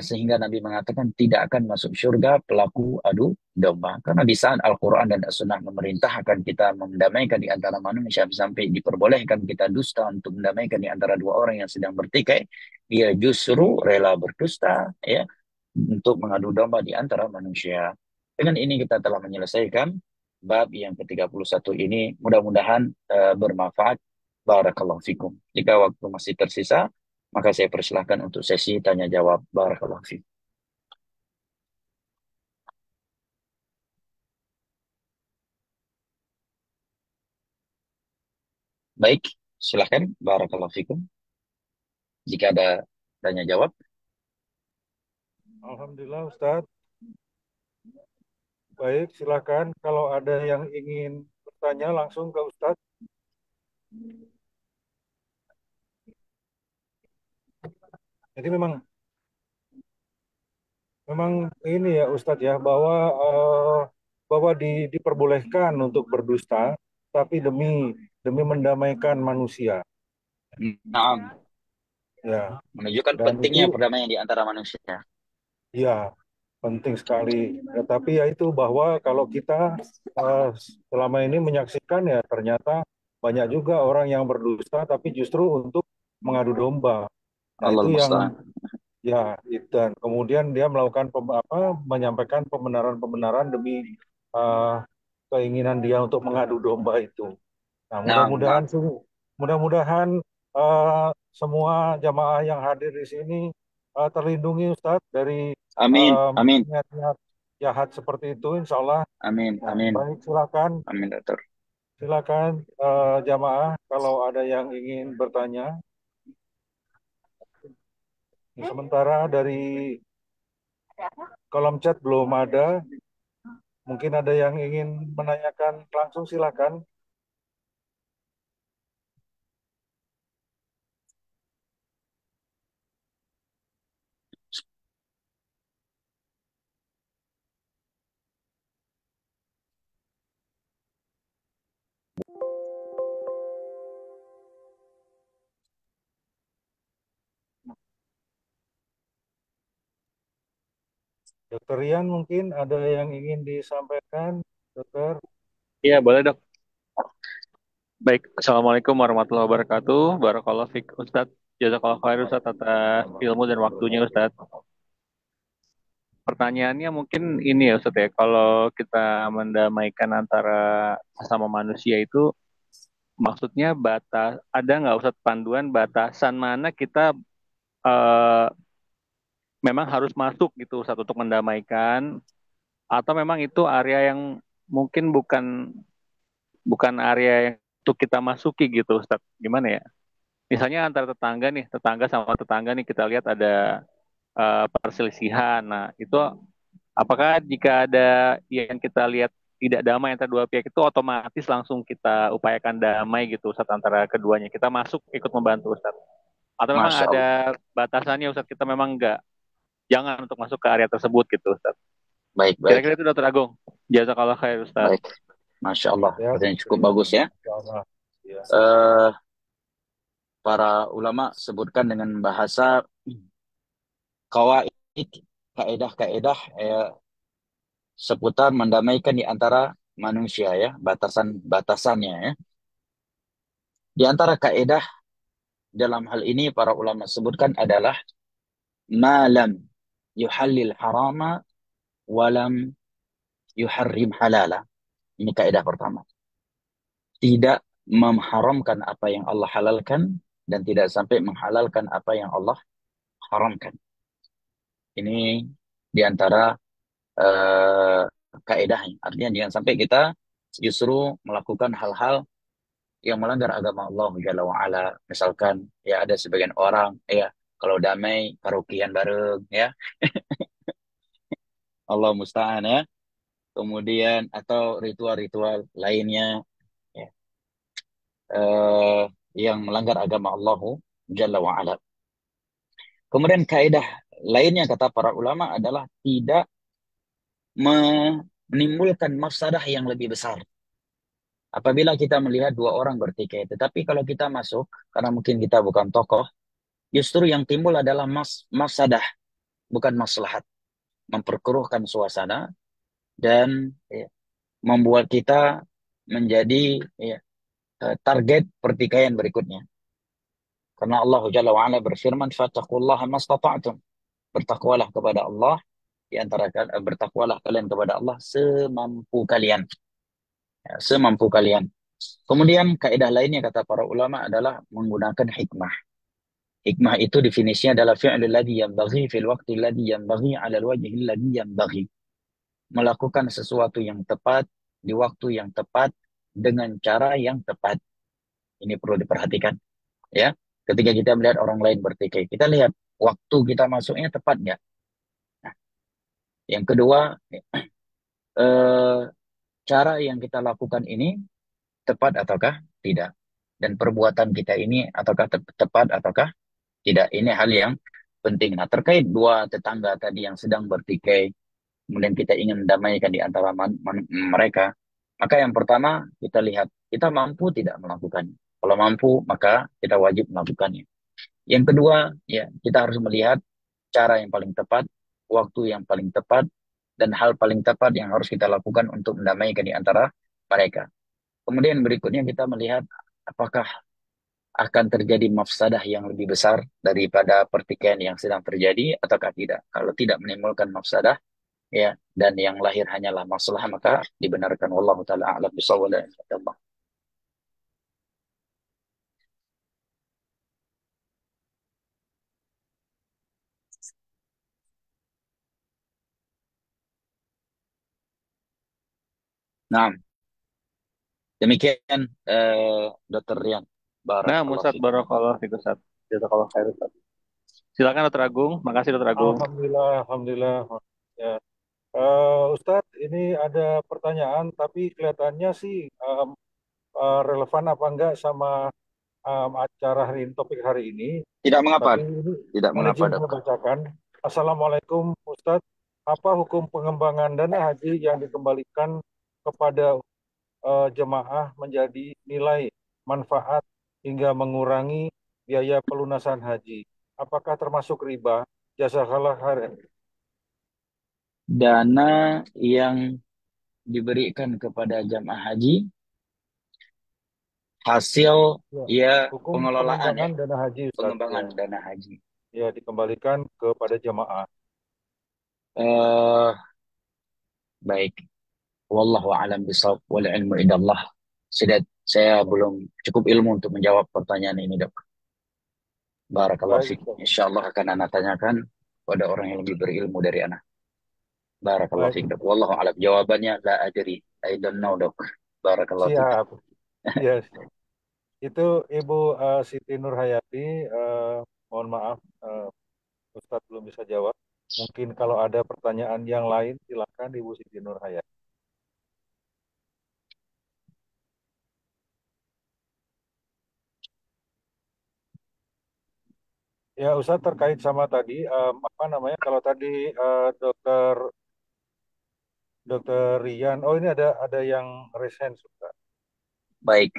sehingga Nabi mengatakan tidak akan masuk surga pelaku adu domba. Karena di saat Al-Quran dan As-Sunnah memerintahkan kita mendamaikan di antara manusia, sampai diperbolehkan kita dusta untuk mendamaikan di antara dua orang yang sedang bertikai, dia justru rela berdusta, ya, untuk mengadu domba di antara manusia. Dengan ini kita telah menyelesaikan bab yang ke-31 ini. Mudah-mudahan bermanfaat. Barakallahu fikum. Jika waktu masih tersisa, maka saya persilahkan untuk sesi tanya jawab. Barakallahu fikum. Baik, silahkan. Barakallahu fikum. Jika ada tanya jawab. Alhamdulillah Ustadz. Baik, silakan. Kalau ada yang ingin bertanya langsung ke Ustadz. Jadi memang memang ini ya Ustadz ya, bahwa diperbolehkan untuk berdusta, tapi demi demi mendamaikan manusia. Nah, Ya, menunjukkan dan pentingnya itu perdamaian di antara manusia. ya penting sekali. Ya, tapi ya itu bahwa kalau kita eh, selama ini menyaksikan ya ternyata banyak juga orang yang berdusta, tapi justru untuk mengadu domba. Nah Allah itu yang musta'an. ya, dan kemudian dia melakukan menyampaikan pembenaran-pembenaran demi eh, keinginan dia untuk mengadu domba itu. Nah, Nah, nah. mudah-mudahan eh, semua jamaah yang hadir di sini terlindungi Ustadz dari Amin, amin, niat-niat jahat seperti itu, insya Allah. amin, Nah, amin, baik, silakan, amin, dokter. silakan jamaah kalau ada yang ingin bertanya. Sementara dari kolom chat belum ada. Mungkin ada yang ingin menanyakan langsung, silakan. Dokter Rian mungkin ada yang ingin disampaikan, dokter. Iya, boleh dok. Baik, Assalamualaikum warahmatullahi wabarakatuh. Barakallahu fiik Ustadz. Jazakallah khair Ustadz atas ilmu dan waktunya Ustadz. Pertanyaannya mungkin ini ya Ustadz ya, kalau kita mendamaikan antara sesama manusia itu maksudnya ada nggak Ustadz panduan batasan mana kita eh, memang harus masuk gitu Ustadz untuk mendamaikan atau memang itu area yang mungkin bukan bukan area yang untuk kita masuki gitu Ustadz. Gimana ya? Misalnya antara tetangga nih, tetangga sama tetangga nih kita lihat ada perselisihan. Nah, itu apakah jika ada yang kita lihat tidak damai antara dua pihak itu otomatis langsung kita upayakan damai gitu Ustaz antara keduanya. Kita masuk ikut membantu Ustaz. Atau memang Masya Allah. ada batasannya Ustaz kita memang enggak jangan untuk masuk ke area tersebut gitu Ustaz. Baik, baik, Kira-kira itu Dr. Agung. Jazakallah khair Ustaz. baik. Masya Allah. Ya, Pertanyaan cukup terima bagus ya. kasih. Ya. Eh, para ulama sebutkan dengan bahasa kawaid, kaedah-kaedah seputar mendamaikan di antara manusia ya, batasan-batasannya ya. Di antara kaedah dalam hal ini para ulama sebutkan adalah malam yuhallil harama walam yuharrim halala. Ini kaedah pertama. Tidak mengharamkan apa yang Allah halalkan dan tidak sampai menghalalkan apa yang Allah haramkan. Ini di antara eh, kaedahnya. Artinya jangan sampai kita justru melakukan hal-hal yang melanggar agama Allah Jalla wa'ala. Misalkan ya ada sebagian orang ya kalau damai karaokean bareng ya Allah musta'an ya. Kemudian atau ritual-ritual lainnya ya, eh, yang melanggar agama Allah Jalla wa'ala. Kemudian kaidah lainnya kata para ulama adalah tidak menimbulkan mafsadah yang lebih besar. Apabila kita melihat dua orang bertikai, tetapi kalau kita masuk, karena mungkin kita bukan tokoh, justru yang timbul adalah mafsadah, bukan maslahat. Memperkeruhkan suasana dan ya, membuat kita menjadi ya, target pertikaian berikutnya. Karena Allah Jalla wa'ala berfirman, "Fattaqullaha mastata'tum." Bertakwalah kepada Allah, di antara bertakwalah kalian kepada Allah semampu kalian. Ya, semampu kalian. Kemudian kaidah lainnya kata para ulama adalah menggunakan hikmah. Hikmah itu definisinya adalah fi'lul ladzi yanbaghi fil waqti ladzi yanbaghi 'ala al-wajhi alladzi yanbaghi. Melakukan sesuatu yang tepat di waktu yang tepat dengan cara yang tepat. Ini perlu diperhatikan, ya. Ketika kita melihat orang lain bertikai, kita lihat waktu kita masuknya tepat nggak? Nah, yang kedua, eh, cara yang kita lakukan ini tepat ataukah tidak? Dan perbuatan kita ini ataukah tepat ataukah tidak? Ini hal yang penting. Nah, terkait dua tetangga tadi yang sedang bertikai, kemudian kita ingin mendamaikan di antara mereka, maka yang pertama kita lihat, kita mampu tidak melakukannya. Kalau mampu, maka kita wajib melakukannya. Yang kedua, ya kita harus melihat cara yang paling tepat, waktu yang paling tepat, dan hal paling tepat yang harus kita lakukan untuk mendamaikan di antara mereka. Kemudian berikutnya kita melihat apakah akan terjadi mafsadah yang lebih besar daripada pertikaian yang sedang terjadi ataukah tidak. Kalau tidak menimbulkan mafsadah ya dan yang lahir hanyalah masalah maka dibenarkan wallahu taala a'lam bishawab. Nah, demikian Dr. Rian. Nah, Barakallahu Ustaz fikum. barakallahu fiik Ustaz. Jazakallah khair Ustaz. Silakan Dr. Agung. Makasih Dr. Agung. Alhamdulillah, alhamdulillah. Ya. Ustadz, ini ada pertanyaan, tapi kelihatannya sih relevan apa enggak sama acara hari ini, topik hari ini. Tidak mengapa, Tapi ini tidak mohon mengapa, izin Dok. saya bacakan. Assalamualaikum Ustadz, apa hukum pengembangan dana haji yang dikembalikan kepada jemaah menjadi nilai manfaat hingga mengurangi biaya pelunasan haji? Apakah termasuk riba? Jazakallah khairan. Dana yang diberikan kepada jamaah haji hasil Ya, ya hukum pengelolaan ya, pengembangan dana haji Ustaz ya. pengembangan dana haji. Ya, dikembalikan kepada jamaah. Eh baik, wallahu a'lam bishawab wal ilmu indallah. Saya belum cukup ilmu untuk menjawab pertanyaan ini, Dok. Barakallahu Baik fiik. Ustaz. Insyaallah akan Ana tanyakan pada orang yang lebih berilmu dari Ana. Barakallahu Baik fiik, Dok. Ustaz. Wallahu a'lam. Jawabannya la adri. I don't know, Dok. Barakallahu fiik. Siap. Yes. Itu Ibu Siti Nurhayati. eh, Mohon maaf, Ustadz belum bisa jawab. Mungkin kalau ada pertanyaan yang lain, silakan Ibu Siti Nurhayati. Ya, Ustadz terkait sama tadi, apa namanya? Kalau tadi Dokter Dokter Rian, oh ini ada yang resen, Ustadz. Baik.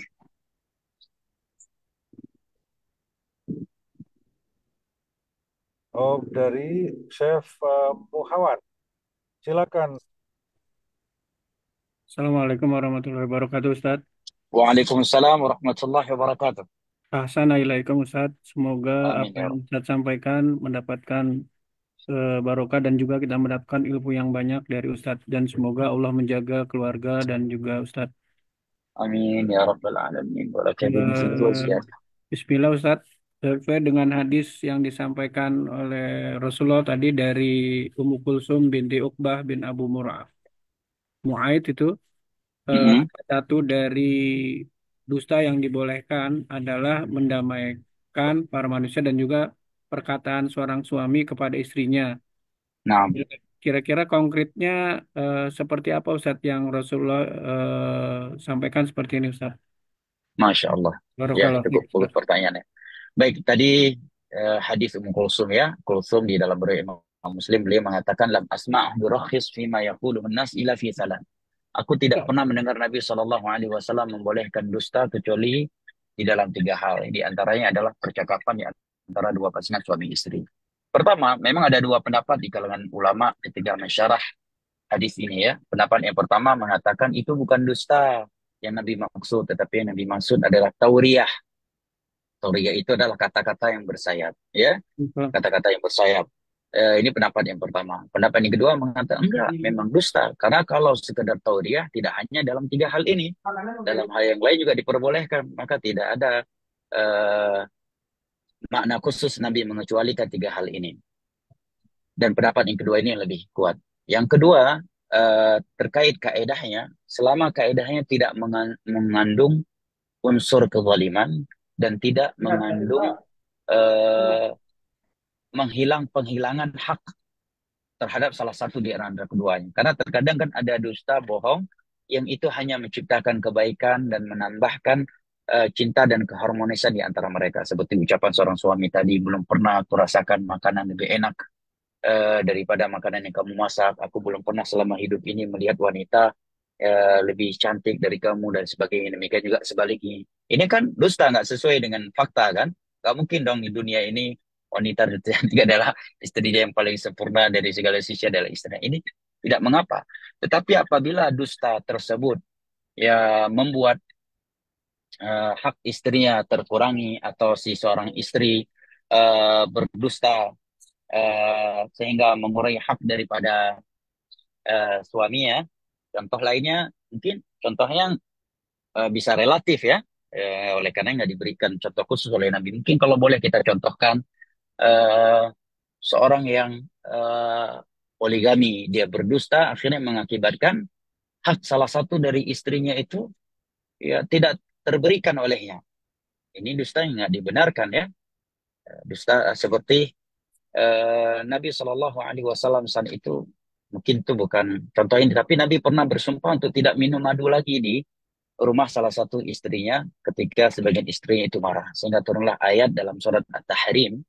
Oh, dari Chef Muhawan. Silakan. Assalamualaikum warahmatullahi wabarakatuh, Ustadz. Waalaikumsalam warahmatullahi wabarakatuh. Assalamualaikum, Ustadz. Semoga Amin apa ya yang Rabb. Ustadz sampaikan mendapatkan barokah dan juga kita mendapatkan ilmu yang banyak dari Ustadz. Dan semoga Allah menjaga keluarga dan juga Ustadz. Amin ya Rabbal alamin. Barakatuh fil Eh, wasiat. Bismillah, Ustadz. Sesuai dengan hadis yang disampaikan oleh Rasulullah tadi dari Ummu Kulsum binti Uqbah bin Abu Mu'aid itu. Mm-mm. Satu dari dusta yang dibolehkan adalah mendamaikan para manusia dan juga perkataan seorang suami kepada istrinya. Nah, Kira-kira konkretnya seperti apa Ustadz yang Rasulullah sampaikan seperti ini Ustadz? Masya Allah. Ya, Barakallahu cukup fiik, bagus Ustadz. pertanyaannya. Baik, tadi hadis Ummu Kulsum ya. Kulsum di dalam riwayat Imam Muslim beliau mengatakan lam asma' yurakhis fima yaquluhu nas ila fi salat. Aku tidak pernah mendengar Nabi Shallallahu Alaihi Wasallam membolehkan dusta kecuali di dalam tiga hal. Di antaranya adalah percakapan di antara dua pasangan suami istri. Pertama, memang ada dua pendapat di kalangan ulama ketika mensyarah hadis ini ya. Pendapat yang pertama mengatakan itu bukan dusta yang Nabi maksud, tetapi yang Nabi maksud adalah tauriyah. Tauriyah itu adalah kata-kata yang bersayap, ya, kata-kata yang bersayap. Ini pendapat yang pertama. Pendapat yang kedua mengatakan enggak, memang dusta. Karena kalau sekedar tauriah tidak hanya dalam tiga hal ini, dalam hal yang lain juga diperbolehkan. Maka tidak ada eh, makna khusus Nabi mengecualikan tiga hal ini. Dan pendapat yang kedua ini yang lebih kuat. Yang kedua, terkait kaedahnya, selama kaedahnya tidak mengandung unsur kezaliman dan tidak mengandung eh, penghilangan hak terhadap salah satu di antara keduanya. Karena terkadang kan ada dusta bohong yang itu hanya menciptakan kebaikan dan menambahkan cinta dan keharmonisan di antara mereka. Seperti ucapan seorang suami tadi, belum pernah aku rasakan makanan lebih enak daripada makanan yang kamu masak. Aku belum pernah selama hidup ini melihat wanita lebih cantik dari kamu dan sebagainya. Demikian juga sebaliknya. Ini kan dusta, nggak sesuai dengan fakta kan? Nggak mungkin dong di dunia ini wanita tercantik adalah istrinya yang paling sempurna dari segala sisi adalah istrinya. Ini tidak mengapa. Tetapi apabila dusta tersebut ya membuat hak istrinya terkurangi atau si seorang istri berdusta sehingga mengurangi hak daripada suaminya. Contoh lainnya mungkin contoh yang bisa relatif ya. Oleh karena nggak diberikan contoh khusus oleh Nabi. Mungkin kalau boleh kita contohkan eh, seorang yang eh, poligami, dia berdusta, akhirnya mengakibatkan hak salah satu dari istrinya itu ya tidak terberikan olehnya. Ini dusta yang nggak dibenarkan ya. Dusta seperti Nabi Shallallahu Alaihi Wasallam saat itu mungkin itu bukan contoh ini, tapi Nabi pernah bersumpah untuk tidak minum madu lagi di rumah salah satu istrinya ketika sebagian istrinya itu marah, sehingga turunlah ayat dalam surat At-Tahrim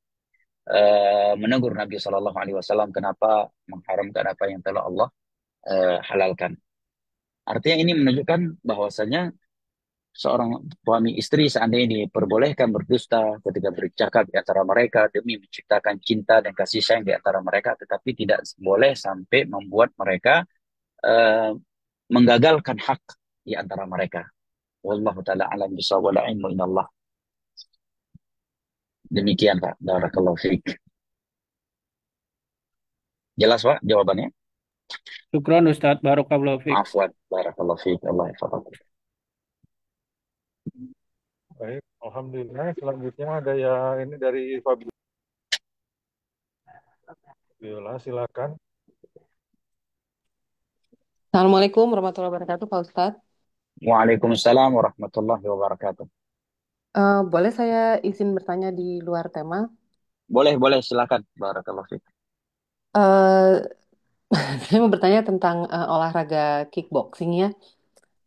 menegur Nabi Shallallahu Alaihi Wasallam kenapa mengharamkan apa yang telah Allah halalkan. Artinya ini menunjukkan bahwasanya seorang suami istri seandainya diperbolehkan berdusta ketika bercakap di antara mereka demi menciptakan cinta dan kasih sayang di antara mereka, tetapi tidak boleh sampai membuat mereka eh, menggagalkan hak di antara mereka. Wallahu taala alam bisawab, wal ilmu inallah. Demikian Pak. Barakallahu fiik. Jelas Pak jawabannya? Syukron Ustadz, Barokallahu fiik. Afwan. Barakallahu fiik. Allah yahfadhak. Baik, alhamdulillah. Selanjutnya ada yang ini dari Fabiola, silakan. Assalamualaikum warahmatullahi wabarakatuh, Pak Ustadz. Waalaikumsalam warahmatullahi wabarakatuh. Boleh saya izin bertanya di luar tema? Boleh, boleh, silakan. Barakallahu fiik. Eh, saya mau bertanya tentang olahraga kickboxing ya.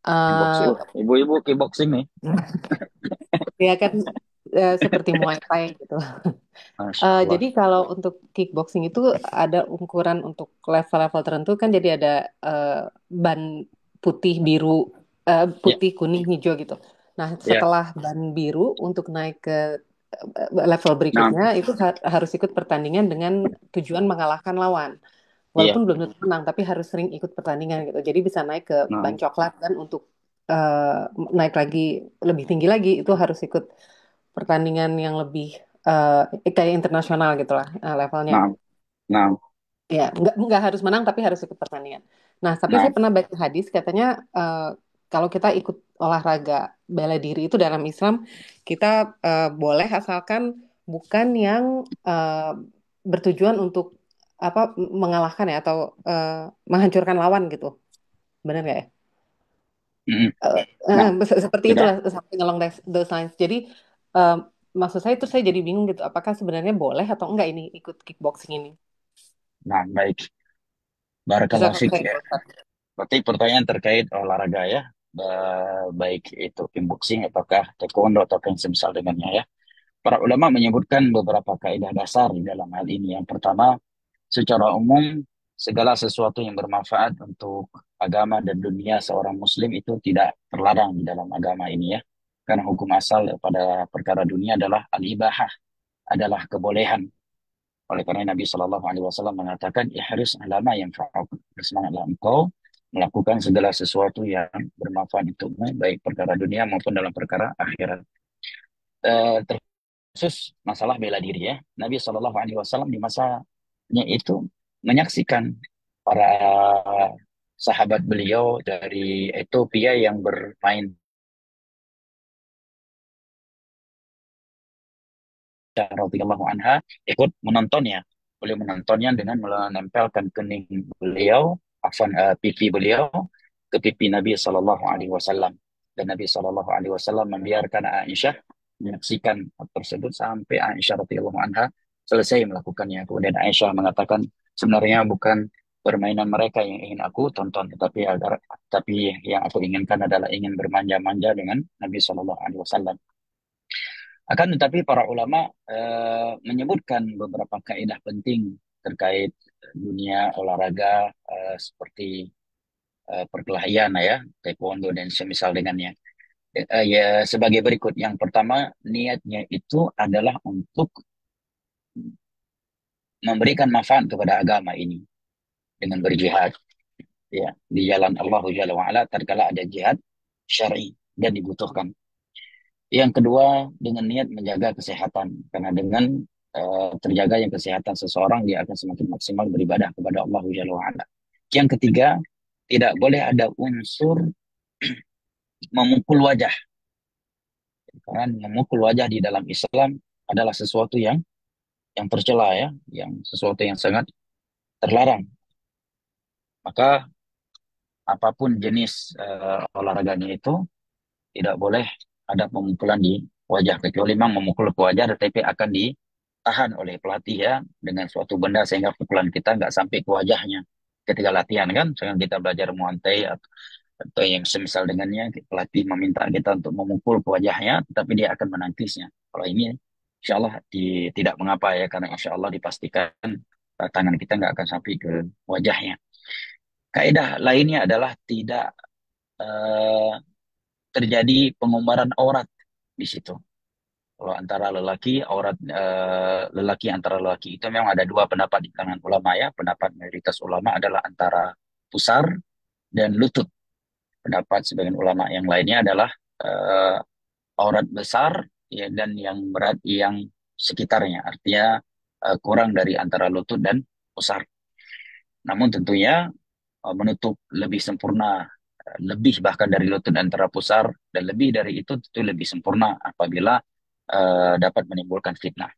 Kickboxing. Eh, Ibu-ibu kickboxing nih. ya kan seperti Muay Thai gitu. Masya Allah. Jadi kalau untuk kickboxing itu ada ukuran untuk level-level tertentu kan, jadi ada ban putih, biru, Ya, putih, kuning, hijau gitu. Nah, ya. setelah ban biru untuk naik ke level Nah, berikutnya itu harus ikut pertandingan dengan tujuan mengalahkan lawan. iya. Walaupun belum tentu menang, tapi harus sering ikut pertandingan gitu. Jadi bisa naik ke ban Nah, coklat, dan untuk naik lagi lebih tinggi lagi itu harus ikut pertandingan yang lebih kayak internasional gitulah levelnya. nah, nah, Ya, nggak harus menang tapi harus ikut pertandingan. Nah, tapi nah. saya pernah baca hadis katanya kalau kita ikut olahraga bela diri itu dalam Islam kita boleh, asalkan bukan yang bertujuan untuk apa mengalahkan ya, atau menghancurkan lawan gitu. Benar nggak ya? Mm-mm. Nah, Seperti tidak. itulah, something along those lines. Jadi eh, maksud saya itu, saya jadi bingung gitu, apakah sebenarnya boleh atau enggak ini ikut kickboxing ini? Nah, baik. Barakallahu Jazakallah fiik khair, ya. Pak Ustadz. Berarti pertanyaan terkait olahraga ya. Baik itu kickboxing ataukah taekwondo atau yang semisal dengannya ya. Para ulama menyebutkan beberapa kaidah dasar di dalam hal ini. Yang pertama, secara umum segala sesuatu yang bermanfaat untuk agama dan dunia seorang muslim itu tidak terlarang di dalam agama ini ya. Karena hukum asal pada perkara dunia adalah al-ibahah, adalah kebolehan. Oleh karena Nabi Shallallahu Alaihi Wasallam mengatakan, ihris alama yang bersemangatlah engkau melakukan segala sesuatu yang bermanfaat untukmu, baik perkara dunia maupun dalam perkara akhirat. Terkhusus masalah bela diri ya, Nabi Shallallahu Alaihi Wasallam di masanya itu menyaksikan para sahabat beliau dari Ethiopia yang bermain radhiyallahu anha ikut menontonnya. Beliau menontonnya dengan menempelkan kening beliau, pipi beliau ke pipi Nabi Shallallahu Alaihi Wasallam. Dan Nabi Shallallahu Alaihi Wasallam membiarkan Aisyah menyaksikan hal tersebut sampai Aisyah radhiyallahu anha selesai melakukannya. Kemudian Aisyah mengatakan, sebenarnya bukan permainan mereka yang ingin aku tonton, tapi yang aku inginkan adalah ingin bermanja-manja dengan Nabi Shallallahu Alaihi Wasallam. Akan tetapi para ulama menyebutkan beberapa kaidah penting terkait dunia olahraga seperti perkelahian ya, taekwondo dan semisal dengannya. Ya sebagai berikut. Yang pertama, niatnya itu adalah untuk memberikan manfaat kepada agama ini dengan berjihad ya di jalan Allah Jalla wa ala tatkala ada jihad syar'i dan dibutuhkan. Yang kedua, dengan niat menjaga kesehatan. Karena dengan terjaga yang kesehatan seseorang, dia akan semakin maksimal beribadah kepada Allah Jalla wa'ala. Yang ketiga, tidak boleh ada unsur memukul wajah. Karena memukul wajah di dalam Islam adalah sesuatu yang tercela ya, yang sesuatu yang sangat terlarang. Maka apapun jenis olahraganya itu tidak boleh ada pemukulan di wajah, kecuali memang memukul ke wajah tetapi akan ditahan oleh pelatih ya dengan suatu benda sehingga pukulan kita nggak sampai ke wajahnya ketika latihan kan. Misalkan kita belajar Muay Thai atau yang semisal dengannya, pelatih meminta kita untuk memukul ke wajahnya tetapi dia akan menangkisnya. Kalau ini insya Allah tidak mengapa ya, karena insya Allah dipastikan tangan kita nggak akan sampai ke wajahnya. Kaidah lainnya adalah tidak eh, terjadi pengumbaran aurat di situ. Kalau antara lelaki, lelaki antara lelaki itu memang ada dua pendapat di kalangan ulama ya. Pendapat mayoritas ulama adalah antara pusar dan lutut. Pendapat sebagian ulama yang lainnya adalah eh, aurat besar ya dan yang berat yang sekitarnya, artinya kurang dari antara lutut dan pusar. Namun tentunya menutup lebih sempurna, lebih bahkan dari lutut antara pusar dan lebih dari itu tentu lebih sempurna apabila dapat menimbulkan fitnah.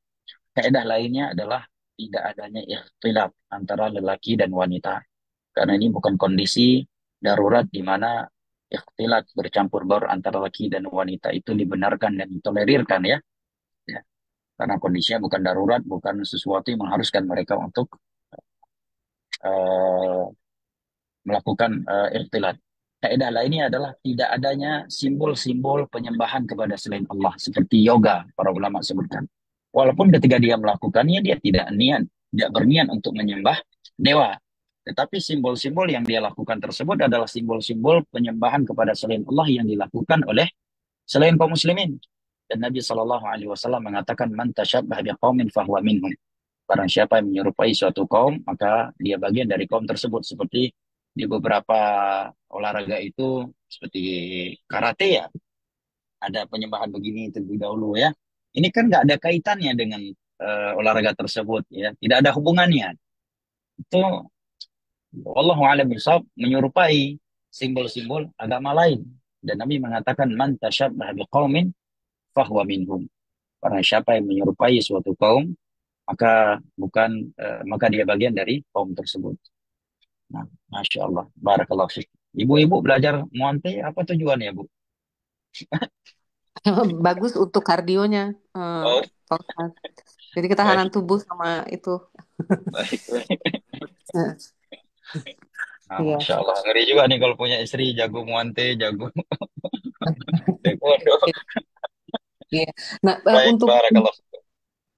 Kaidah lainnya adalah tidak adanya ikhtilaf antara lelaki dan wanita. Karena ini bukan kondisi darurat di mana ikhtilat bercampur baur antara laki dan wanita itu dibenarkan dan ditolerirkan ya. Ya. Karena kondisinya bukan darurat, bukan sesuatu yang mengharuskan mereka untuk eh, melakukan ikhtilat. Kaidah lainnya adalah tidak adanya simbol-simbol penyembahan kepada selain Allah seperti yoga para ulama sebutkan. Walaupun ketika dia melakukannya dia tidak niat, tidak berniat untuk menyembah dewa. Tetapi simbol-simbol yang dia lakukan tersebut adalah simbol-simbol penyembahan kepada selain Allah yang dilakukan oleh selain kaum muslimin. Dan Nabi Shallallahu Alaihi Wasallam mengatakan, "Man tasyabbah biqaumin fahuwa minhum." Barang siapa yang menyerupai suatu kaum, maka dia bagian dari kaum tersebut. Seperti di beberapa olahraga itu, seperti karate ya, ada penyembahan begini terlebih dahulu ya. Ini kan nggak ada kaitannya dengan olahraga tersebut ya, tidak ada hubungannya. Itu Wallahu a'lam bishawab menyerupai simbol-simbol agama lain. Dan Nabi mengatakan man tasyabbaha biqaumin fahuwa minhum. Karena siapa yang menyerupai suatu kaum maka dia bagian dari kaum tersebut. Nah, Masya Allah, barakallahu fiik. Ibu-ibu belajar muante apa tujuannya, Bu? Bagus untuk kardionya, Oh, Pak Ustadz. Jadi ketahanan baik, tubuh sama itu. baik, baik. Nah, Nah, iya, Masya Allah, ngeri juga nih kalau punya istri jago muante, jago taekwondo. iya. Nah, Baik, untuk barakallahu fiik.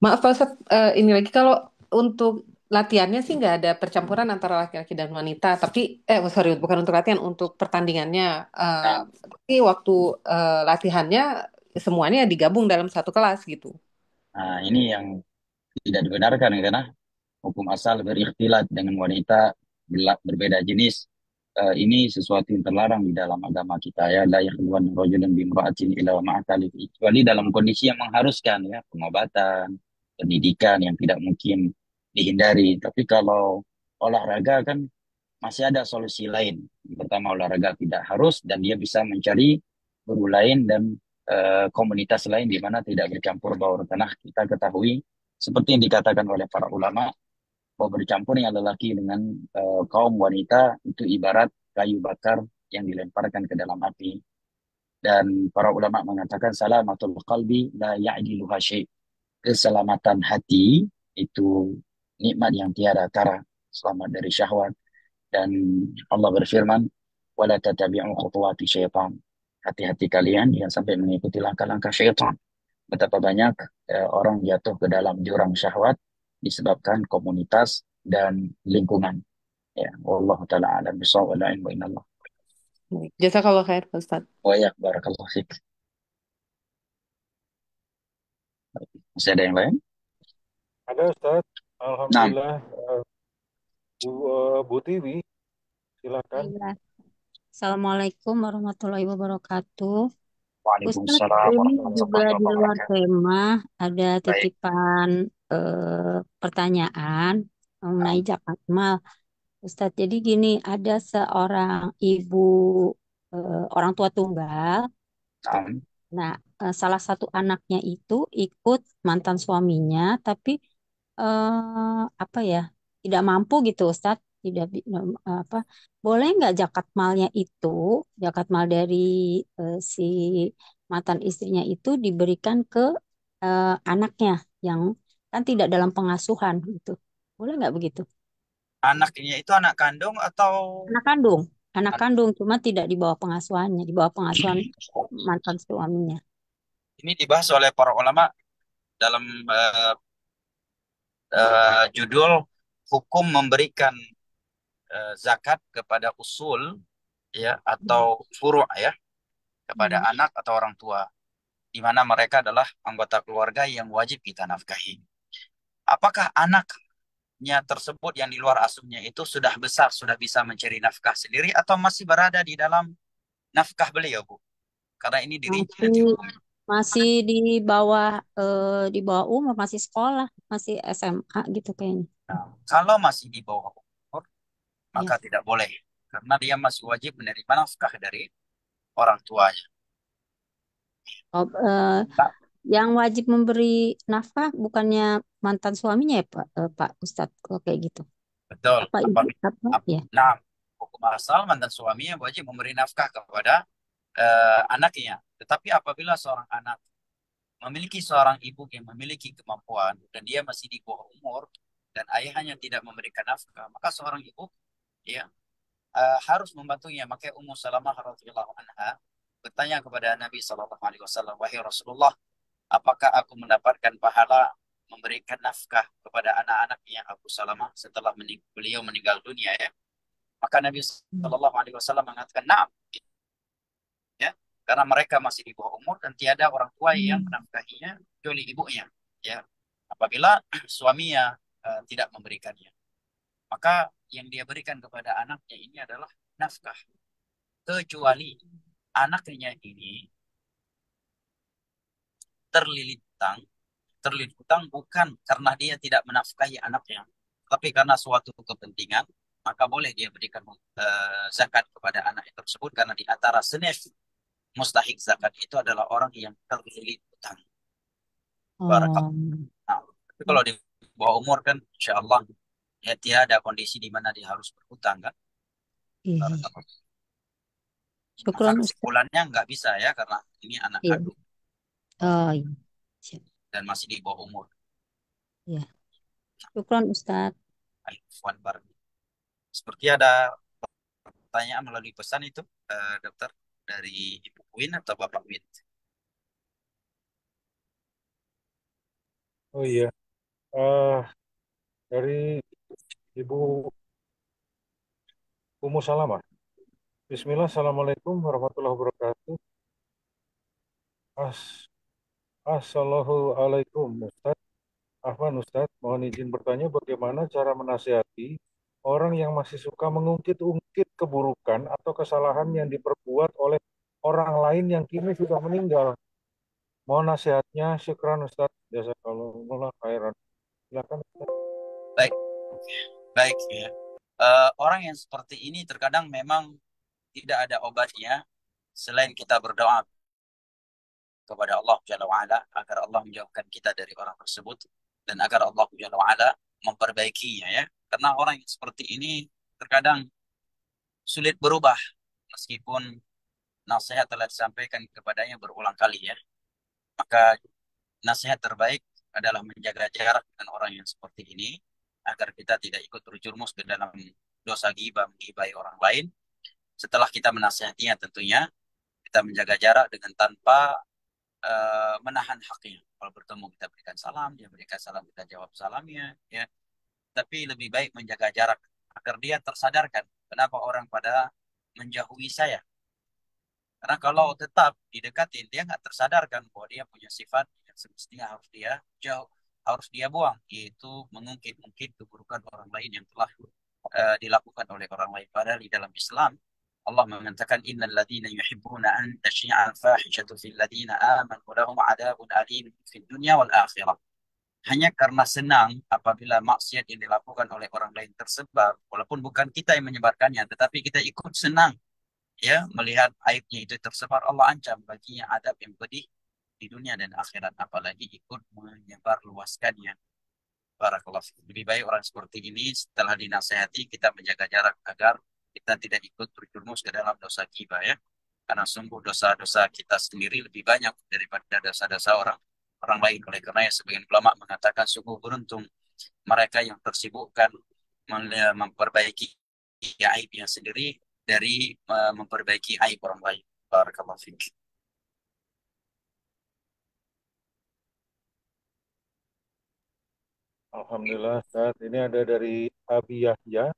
maaf Pak Ustadz, ini lagi kalau untuk latihannya sih nggak ada percampuran antara laki-laki dan wanita, tapi sorry bukan untuk latihan, untuk pertandingannya. Nah, Tapi waktu latihannya semuanya digabung dalam satu kelas gitu. ini yang tidak dibenarkan karena hukum asal berikhtilat dengan wanita berbeda jenis. Ini sesuatu yang terlarang di dalam agama kita ya, la yakhluwan rajulun bimra'atin illa wa ma'akali, kecuali dalam kondisi yang mengharuskan ya, pengobatan, pendidikan yang tidak mungkin dihindari. Tapi kalau olahraga kan masih ada solusi lain. Yang pertama, olahraga tidak harus dan dia bisa mencari guru lain dan komunitas lain di mana tidak bercampur baur. Karena kita ketahui seperti yang dikatakan oleh para ulama bahwa bercampurnya lelaki dengan kaum wanita itu ibarat kayu bakar yang dilemparkan ke dalam api. Dan para ulama mengatakan salamatul qalbi la ya'diluha syai'. Keselamatan hati itu nikmat yang tiada tara, selamat dari syahwat. Dan Allah berfirman, wala tatabi'u khutuwati syaitan. Hati-hati kalian yang sampai mengikuti langkah-langkah syaitan. Betapa banyak orang jatuh ke dalam jurang syahwat disebabkan komunitas dan lingkungan. Ya, Allah taala alam bisawab, la ilmu illallah. Jazakallah khair Pak Ustadz. Wa ya barakallahu fiik. Masih ada yang lain? Ada Ustaz, Nah, Alhamdulillah. Bu Tiwi, silakan. Baiklah. Assalamualaikum warahmatullahi wabarakatuh. Ustadz, Waalaikumsalam ini juga warahmatullahi di luar wabarakatuh. tema ada Baik. titipan pertanyaan mengenai Nah, zakat mal. Ustadz, jadi gini, ada seorang ibu orang tua tunggal. nah, Nah, salah satu anaknya itu ikut mantan suaminya, tapi apa ya, tidak mampu gitu Ustadz, tidak apa, boleh nggak zakat mal dari si mantan istrinya itu diberikan ke anaknya yang kan tidak dalam pengasuhan gitu, boleh nggak begitu? anaknya itu anak kandung atau Anak kandung, anak kandung cuma tidak di bawah pengasuhannya, di bawah pengasuhan mantan suaminya. ini dibahas oleh para ulama dalam judul hukum memberikan zakat kepada usul ya atau furu' ya, kepada Hmm. anak atau orang tua di mana mereka adalah anggota keluarga yang wajib kita nafkahi. Apakah anaknya tersebut yang di luar asuhnya itu sudah besar, sudah bisa mencari nafkah sendiri atau masih berada di dalam nafkah beliau, Bu? karena ini dirinya Masih juga. masih di bawah umur, masih sekolah, masih SMA gitu kayaknya. Nah, kalau masih di bawah umur, Ya. maka tidak boleh. Karena dia masih wajib menerima nafkah dari orang tuanya. Oh, Nah, yang wajib memberi nafkah bukannya mantan suaminya ya Pak Ustadz kalau kayak gitu. betul. Apa ibu apa ya? Nah, hukum asal mantan suaminya wajib memberi nafkah kepada anaknya. Tetapi apabila seorang anak memiliki seorang ibu yang memiliki kemampuan dan dia masih di bawah umur dan ayahnya tidak memberikan nafkah, maka seorang ibu ya harus membantunya. Makanya Ummu Salamah radhiyallahu anha bertanya kepada Nabi Shallallahu Alaihi Wasallam, wahai Rasulullah, apakah aku mendapatkan pahala memberikan nafkah kepada anak-anaknya Abu Salamah setelah beliau meninggal dunia ya? Maka Nabi Shallallahu Alaihi Wasallam mengatakan, nah, ya, karena mereka masih di bawah umur dan tiada orang tua yang menafkahinya kecuali ibunya, ya. Apabila suaminya tidak memberikannya, maka yang dia berikan kepada anaknya ini adalah nafkah, kecuali anaknya ini terlilit utang, terlilit utang bukan karena dia tidak menafkahi anaknya, tapi karena suatu kepentingan, maka boleh dia berikan zakat kepada anak tersebut karena di antara senif mustahik zakat itu adalah orang yang terlilit utang. Barakallah. Oh, Nah, tapi kalau di bawah umur kan, insya Allah ya tiada kondisi di mana dia harus berhutang kan. iya. Barakallah. Maka Syukron Ustadz. kesimpulannya nggak bisa ya karena ini anak Iya. kandung Oh iya. Siap. dan masih di bawah umur. Iya. Syukron Ustadz. Baik, Fuad Bar. Seperti ada pertanyaan melalui pesan itu, dokter, dari Ibu Win atau Bapak Win? Oh iya, eh dari Ibu Ummu Salamah. Bismillah, Assalamualaikum warahmatullahi wabarakatuh. As Assalamualaikum Ustaz. Afwan Ustaz, mohon izin bertanya bagaimana cara menasihati orang yang masih suka mengungkit-ungkit keburukan atau kesalahan yang diperbuat oleh orang lain yang kini sudah meninggal. Mohon nasihatnya, syukran Ustaz. Jazakallahu khairan. Silakan Ustaz. Baik, baik ya. Orang yang seperti ini terkadang memang tidak ada obatnya selain kita berdoa kepada Allah Jalla wa'ala agar Allah menjauhkan kita dari orang tersebut dan agar Allah Jalla wa'ala memperbaikinya ya. Karena orang yang seperti ini terkadang sulit berubah meskipun nasihat telah disampaikan kepadanya berulang kali ya. Maka nasihat terbaik adalah menjaga jarak dengan orang yang seperti ini agar kita tidak ikut terjerumus ke dalam dosa ghibah, menggibahi orang lain. Setelah kita menasihatinya tentunya kita menjaga jarak dengan tanpa menahan haknya. Kalau bertemu kita berikan salam, dia berikan salam, kita jawab salamnya, ya. Tapi lebih baik menjaga jarak agar dia tersadarkan kenapa orang pada menjauhi saya. Karena kalau tetap didekatin, dia nggak tersadarkan bahwa dia punya sifat yang semestinya harus dia jauh, harus dia buang, yaitu mengungkit-ungkit keburukan orang lain yang telah dilakukan oleh orang lain. Padahal di dalam Islam Allah mengatakan innal ladzina yuhibbuna an tashi'a al-fahishatu fil ladzina amanu lahum 'adzabun alim fid dunya wal akhirah. Hanya karena senang apabila maksiat yang dilakukan oleh orang lain tersebar, walaupun bukan kita yang menyebarkannya, tetapi kita ikut senang ya melihat aibnya itu tersebar, Allah ancam baginya adab yang pedih di dunia dan akhirat, apalagi ikut menyebar luaskannya. Barakallahu fikum. Lebih baik orang seperti ini setelah dinasehati kita menjaga jarak agar kita tidak ikut terjerumus ke dalam dosa ghibah ya. Karena sungguh dosa-dosa kita sendiri lebih banyak daripada dosa-dosa orang orang lain. Oleh karena sebagian ulama mengatakan sungguh beruntung mereka yang tersibukkan memperbaiki aibnya sendiri dari memperbaiki aib orang lain. Barakallahu fikum. Alhamdulillah Ustaz. Ini ada dari Abi Yahya.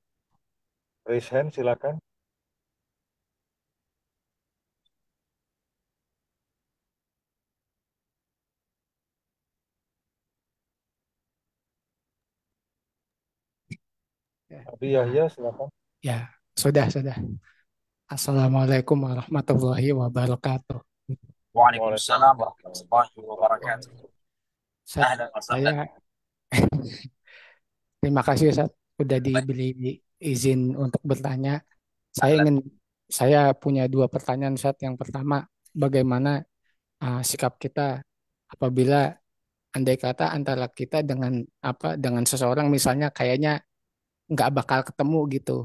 Raise hand silakan. Ya, Abi Yahya silakan. ya, sudah. Assalamualaikum warahmatullahi wabarakatuh. Waalaikumsalam warahmatullahi wabarakatuh. Ustaz, Ahlan wa saya sahlan. terima kasih Ustaz udah diberi izin untuk bertanya. Saya Ahlan. ingin saya punya dua pertanyaan Ustaz. Yang pertama, bagaimana sikap kita apabila andai kata antara kita dengan dengan seseorang misalnya kayaknya nggak bakal ketemu gitu.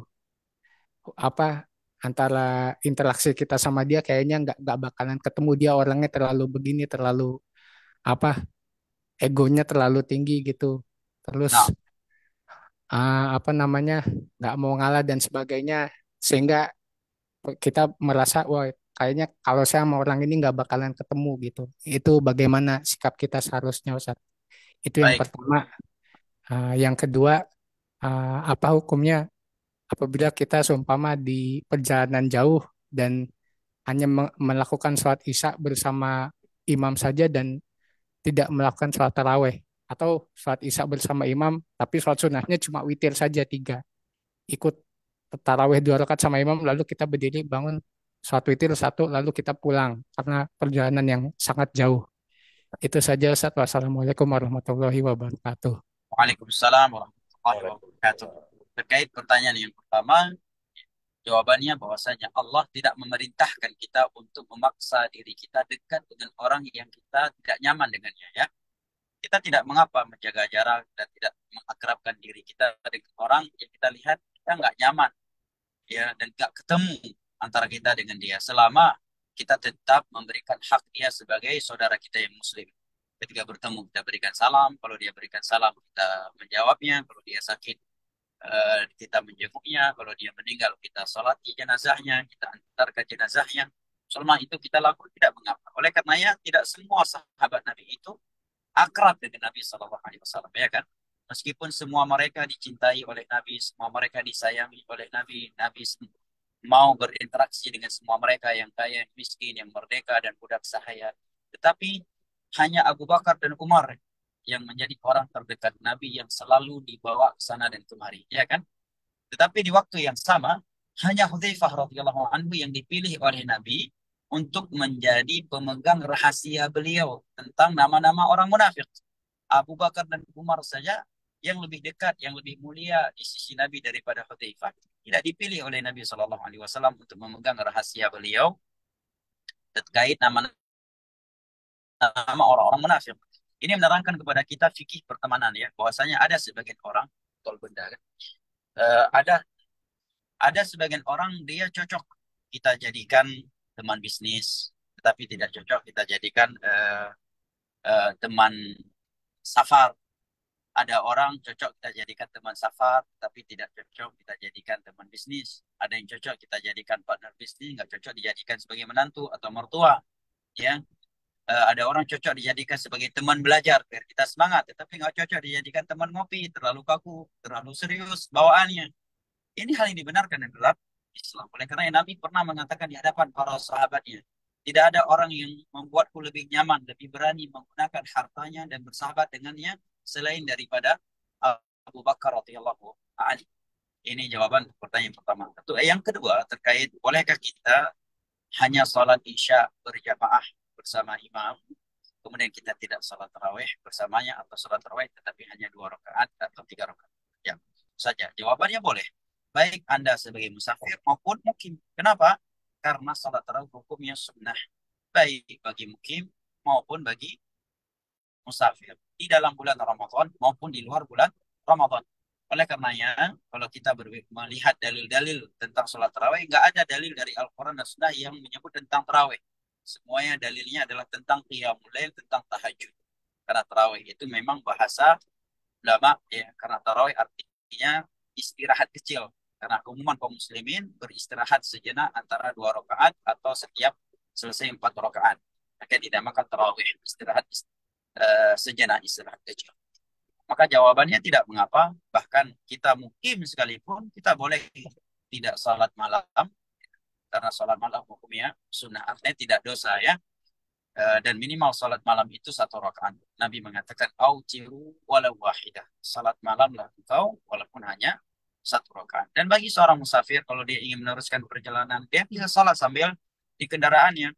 Apa antara interaksi kita sama dia kayaknya nggak bakalan ketemu, dia orangnya terlalu begini, terlalu apa egonya terlalu tinggi gitu. Terus Nah, apa namanya nggak mau ngalah dan sebagainya, sehingga kita merasa wah kayaknya kalau saya sama orang ini nggak bakalan ketemu gitu. Itu bagaimana sikap kita seharusnya Ustaz? Itu yang baik. pertama. Yang kedua, apa hukumnya apabila kita seumpama di perjalanan jauh dan hanya melakukan sholat isya bersama imam saja dan tidak melakukan sholat taraweh, atau sholat isya bersama imam tapi sholat sunnahnya cuma witir saja tiga, ikut taraweh 2 rakaat sama imam lalu kita berdiri bangun sholat witir satu lalu kita pulang karena perjalanan yang sangat jauh. Itu saja Ustaz. Wassalamualaikum warahmatullahi wabarakatuh. Waalaikumsalam warahmatullahi wabarakatuh. Terkait pertanyaan yang pertama, jawabannya bahwasanya Allah tidak memerintahkan kita untuk memaksa diri kita dekat dengan orang yang kita tidak nyaman dengannya, ya. Kita tidak mengapa menjaga jarak dan tidak mengakrabkan diri kita dengan orang yang kita lihat kita nggak nyaman, ya, dan nggak ketemu antara kita dengan dia, selama kita tetap memberikan hak dia sebagai saudara kita yang muslim. Ketika bertemu kita berikan salam, kalau dia berikan salam kita menjawabnya, kalau dia sakit kita menjenguknya, kalau dia meninggal kita salati jenazahnya, kita antarkan jenazahnya. Selama itu kita lakukan tidak mengapa. Oleh karenanya tidak semua sahabat Nabi itu akrab dengan Nabi Shallallahu Alaihi Wasallam, ya kan? Meskipun semua mereka dicintai oleh Nabi, semua mereka disayangi oleh Nabi, Nabi mau berinteraksi dengan semua mereka yang kaya, yang miskin, yang merdeka dan budak sahaya. Tetapi hanya Abu Bakar dan Umar yang menjadi orang terdekat Nabi yang selalu dibawa ke sana dan kemari, ya kan? Tetapi di waktu yang sama hanya Hudzaifah radhiyallahu anhu yang dipilih oleh Nabi untuk menjadi pemegang rahasia beliau tentang nama-nama orang munafik. Abu Bakar dan Umar saja yang lebih dekat, yang lebih mulia di sisi Nabi daripada Hudzaifah, tidak dipilih oleh Nabi Shallallahu Alaihi Wasallam untuk memegang rahasia beliau terkait nama orang-orang munafik. Ini menerangkan kepada kita fikih pertemanan, ya, bahwasanya ada sebagian orang, tol benda kan, ada sebagian orang dia cocok kita jadikan teman bisnis, tetapi tidak cocok kita jadikan teman safar. Ada orang cocok kita jadikan teman safar, tapi tidak cocok kita jadikan teman bisnis. Ada yang cocok kita jadikan partner bisnis, nggak cocok dijadikan sebagai menantu atau mertua, ya. Ada orang cocok dijadikan sebagai teman belajar biar kita semangat, tetapi nggak cocok dijadikan teman ngopi, terlalu kaku, terlalu serius bawaannya. Ini hal yang dibenarkan dalam Islam. Oleh karena Nabi pernah mengatakan di hadapan para sahabatnya, tidak ada orang yang membuatku lebih nyaman, lebih berani menggunakan hartanya dan bersahabat dengannya selain daripada Abu Bakar radhiyallahu anhu. Ini jawaban pertanyaan pertama. Yang kedua terkait bolehkah kita hanya sholat isya berjamaah bersama imam, kemudian kita tidak sholat tarawih bersamanya, atau sholat tarawih tetapi hanya 2 rakaat atau 3 rakaat. Ya, saja. Jawabannya boleh. Baik Anda sebagai musafir maupun mukim. Kenapa? Karena sholat tarawih hukumnya sunnah. Baik bagi mukim maupun bagi musafir. Di dalam bulan Ramadan maupun di luar bulan Ramadan. Oleh karenanya, kalau kita melihat dalil-dalil tentang sholat tarawih, nggak ada dalil dari Al-Quran dan Sunnah yang menyebut tentang tarawih. Semuanya dalilnya adalah tentang qiyamul lail, tentang tahajud. Karena tarawih itu memang bahasa ulama, ya. Karena tarawih artinya istirahat kecil. Karena keumuman kaum muslimin beristirahat sejenak antara 2 rakaat atau setiap selesai 4 rakaat. Maka dinamakan tarawih, istirahat sejenak, istirahat kecil. Maka jawabannya tidak mengapa. Bahkan kita mukim sekalipun kita boleh tidak salat malam, karena salat malam hukumnya sunnah, artinya tidak dosa, ya. Dan minimal salat malam itu 1 rakaat. Nabi mengatakan autiru walau wahidah, salat malamlah engkau walaupun hanya 1 rakaat. Dan bagi seorang musafir, kalau dia ingin meneruskan perjalanan, dia bisa salat sambil di kendaraannya.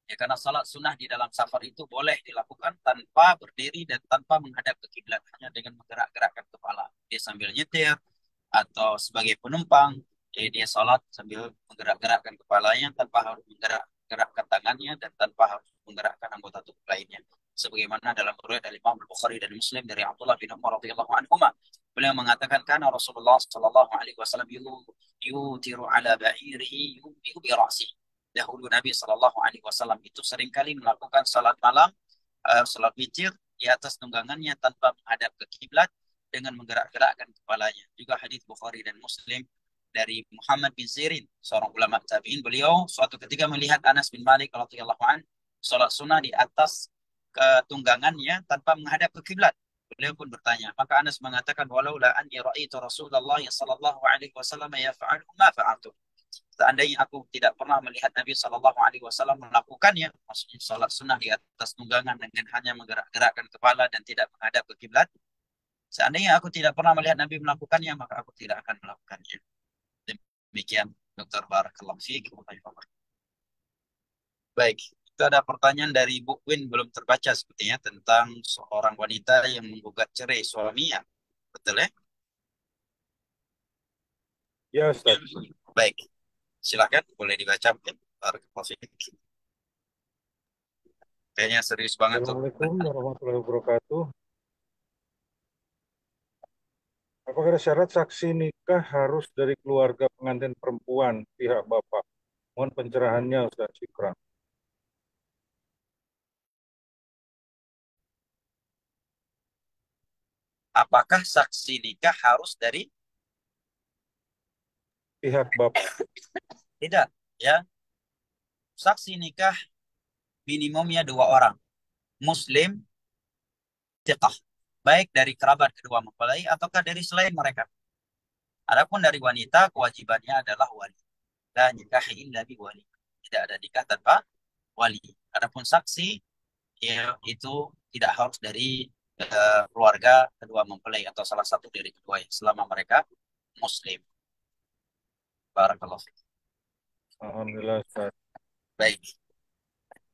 Ya, karena salat sunnah di dalam safar itu boleh dilakukan tanpa berdiri dan tanpa menghadap ke kiblat, hanya dengan menggerak-gerakkan kepala. Dia sambil nyetir atau sebagai penumpang, ya dia salat sambil menggerak-gerakkan kepalanya tanpa harus menggerak-gerakkan tangannya dan tanpa harus menggerakkan anggota tubuh lainnya. Sebagaimana dalam riwayat dari Imam Bukhari dan Muslim dari Abdullah bin Umar radhiyallahu anhuma, beliau mengatakan karena Rasulullah sallallahu alaihi wasallam yutiru ala ba'irihi yubihu bi ra'si. Dahulu Nabi Shallallahu Alaihi Wasallam itu seringkali melakukan salat malam, salat witir di atas tunggangannya tanpa menghadap ke kiblat dengan menggerak-gerakkan kepalanya. Juga hadis Bukhari dan Muslim dari Muhammad bin Sirin, seorang ulama tabi'in. Beliau suatu ketika melihat Anas bin Malik radhiyallahu an salat sunnah di atas tunggangannya tanpa menghadap ke kiblat. Beliau pun bertanya, maka Anas mengatakan, walaula anni ra'aitu Rasulullah sallallahu alaihi wasallam yaf'alu ma fa'altu. Seandainya aku tidak pernah melihat Nabi Shallallahu Alaihi Wasallam melakukannya, maksudnya sholat sunnah di atas tunggangan dengan hanya menggerak-gerakkan kepala dan tidak menghadap ke kiblat. Seandainya aku tidak pernah melihat Nabi melakukannya, maka aku tidak akan melakukannya. Demikian, Dr. Barakallahu Fiik. Baik, itu ada pertanyaan dari Bu Win belum terbaca sepertinya tentang seorang wanita yang menggugat cerai suaminya. Betul ya? Ya, Ustaz. Baik, silakan boleh dibaca mungkin. Barakallahu Fiik. Kayaknya serius banget tuh. Assalamualaikum warahmatullahi wabarakatuh. Apakah ada syarat saksi nikah harus dari keluarga pengantin perempuan pihak bapak? Mohon pencerahannya, Ustaz Syukran. Apakah saksi nikah harus dari Pihak bapak. tidak ya? Saksi nikah minimumnya 2 orang, Muslim, thiqah, baik dari kerabat kedua mempelai ataukah dari selain mereka. Adapun dari wanita kewajibannya adalah wali. La nikah illa bi wali. Tidak ada nikah tanpa wali. Adapun saksi ya itu tidak harus dari keluarga kedua mempelai atau salah satu dari keduanya selama mereka Muslim. Barakallahu fiik. Alhamdulillah, Ustaz. Baik.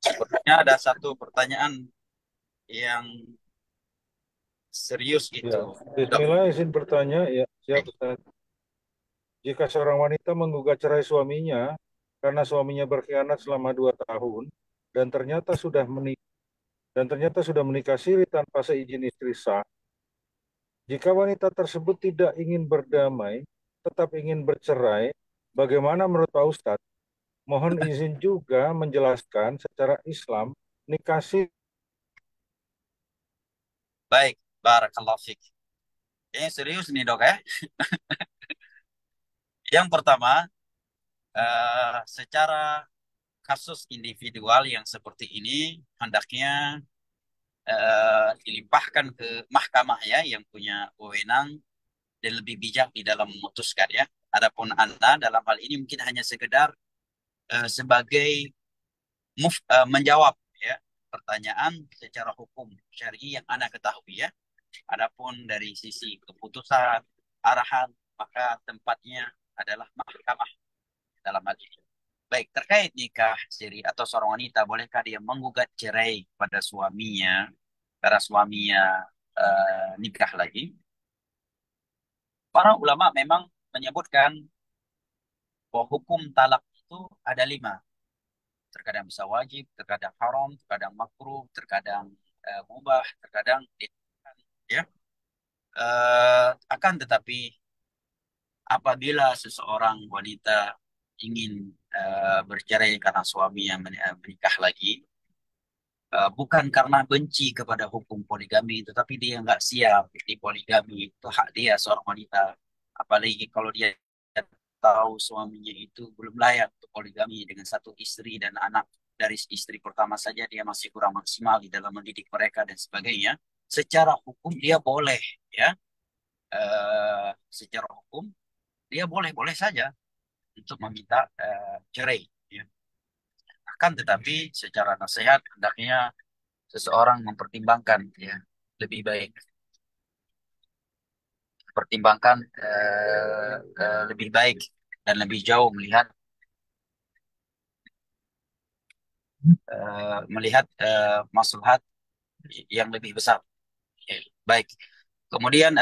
Sepertinya ada satu pertanyaan yang serius Ya, itu. Bismillah, izin bertanya. Ya, siap, Ustaz. Jika seorang wanita menggugat cerai suaminya karena suaminya berkhianat selama 2 tahun dan ternyata sudah menikah siri tanpa seizin istri sah, jika wanita tersebut tidak ingin berdamai, tetap ingin bercerai, bagaimana menurut Pak Ustadz? Mohon izin juga menjelaskan secara Islam nikah siri. Baik, barakallahu fiik. Ini serius nih dok ya. Yang pertama, secara kasus individual yang seperti ini hendaknya dilimpahkan ke mahkamah ya yang punya wewenang dan lebih bijak di dalam memutuskan ya. Adapun Anda dalam hal ini mungkin hanya sekedar sebagai menjawab ya pertanyaan secara hukum syar'i yang Anda ketahui ya. Adapun dari sisi keputusan, arahan, maka tempatnya adalah mahkamah dalam hal ini. Baik, terkait nikah siri atau seorang wanita, bolehkah dia menggugat cerai pada suaminya karena suaminya nikah lagi? Para ulama memang menyebutkan bahwa hukum talak itu ada 5. Terkadang bisa wajib, terkadang haram, terkadang makruh, terkadang mubah, terkadang ya. Akan tetapi apabila seseorang wanita ingin bercerai karena suaminya menikah lagi, bukan karena benci kepada hukum poligami, tetapi dia nggak siap di poligami, itu hak dia seorang wanita. Apalagi kalau dia tahu suaminya itu belum layak untuk poligami dengan satu istri dan anak dari istri pertama saja dia masih kurang maksimal di dalam mendidik mereka dan sebagainya. Secara hukum dia boleh, ya, secara hukum dia boleh saja untuk meminta cerai. Ya. Akan tetapi secara nasihat hendaknya seseorang mempertimbangkan ya lebih baik pertimbangkan lebih baik dan lebih jauh melihat melihat maslahat yang lebih besar. Ya, baik. Kemudian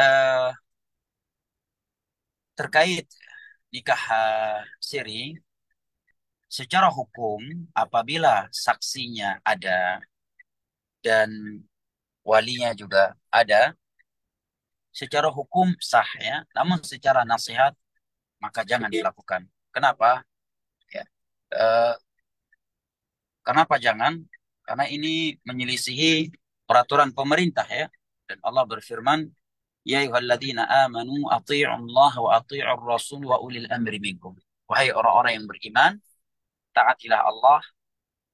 terkait nikah siri, secara hukum apabila saksinya ada dan walinya juga ada, secara hukum sah ya. Namun secara nasihat maka jangan dilakukan. Kenapa? Ya. Eh, Kenapa jangan? Karena ini menyelisihi peraturan pemerintah ya. Dan Allah berfirman, Ya ayyuhalladzina amanu Allah wa ati'ur rasul wa ulil amri minkum. Wahai orang-orang yang beriman, taatilah Allah,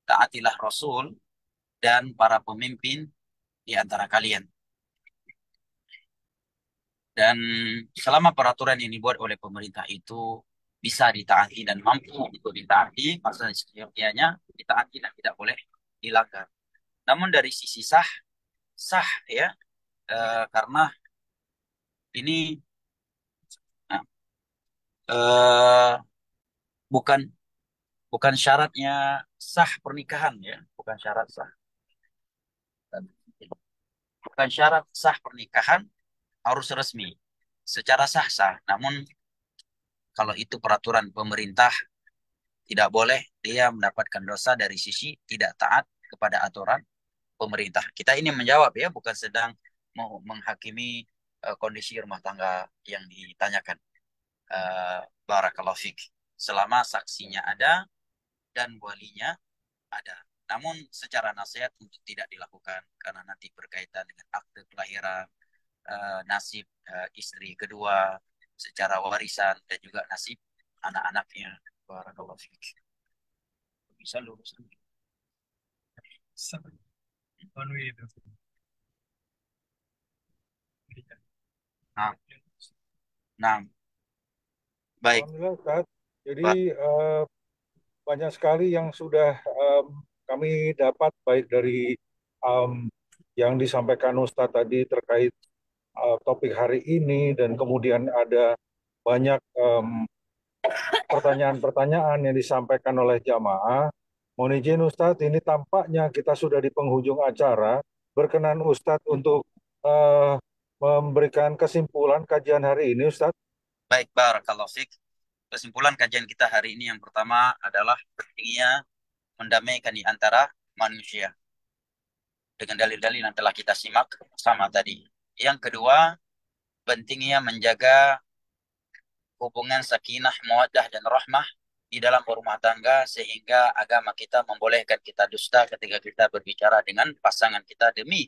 taatilah Rasul, dan para pemimpin di antara kalian. Dan selama peraturan yang dibuat oleh pemerintah itu bisa ditaati dan mampu untuk ditaati, maka setiapnya ditaati dan tidak boleh dilanggar. Namun dari sisi sah ya, karena ini eh, bukan bukan syaratnya sah pernikahan ya, bukan syarat sah. Bukan syarat sah pernikahan harus resmi. Secara sah-sah, namun kalau itu peraturan pemerintah tidak boleh dia mendapatkan dosa dari sisi tidak taat kepada aturan pemerintah. Kita ini menjawab ya, bukan sedang mau menghakimi kondisi rumah tangga yang ditanyakan. Barakallahu fiik. Selama saksinya ada dan walinya ada. Namun secara nasihat untuk tidak dilakukan karena nanti berkaitan dengan akte kelahiran, nasib istri kedua secara warisan dan juga nasib anak-anaknya. Barakallahu fiik. Bisa lurus. Nah, nah, baik. Alhamdulillah Ustaz. Jadi banyak sekali yang sudah kami dapat baik dari yang disampaikan Ustadz tadi terkait topik hari ini, dan kemudian ada banyak pertanyaan-pertanyaan yang disampaikan oleh jamaah. Mohon izin Ustadz, ini tampaknya kita sudah di penghujung acara. Berkenan Ustadz untuk memberikan kesimpulan kajian hari ini Ustadz. Baik, barakallahu fiik. Kesimpulan kajian kita hari ini yang pertama adalah pentingnya mendamaikan di antara manusia dengan dalil-dalil yang telah kita simak sama tadi. Yang kedua, pentingnya menjaga hubungan sakinah, mawaddah dan rahmah di dalam rumah tangga sehingga agama kita membolehkan kita dusta ketika kita berbicara dengan pasangan kita demi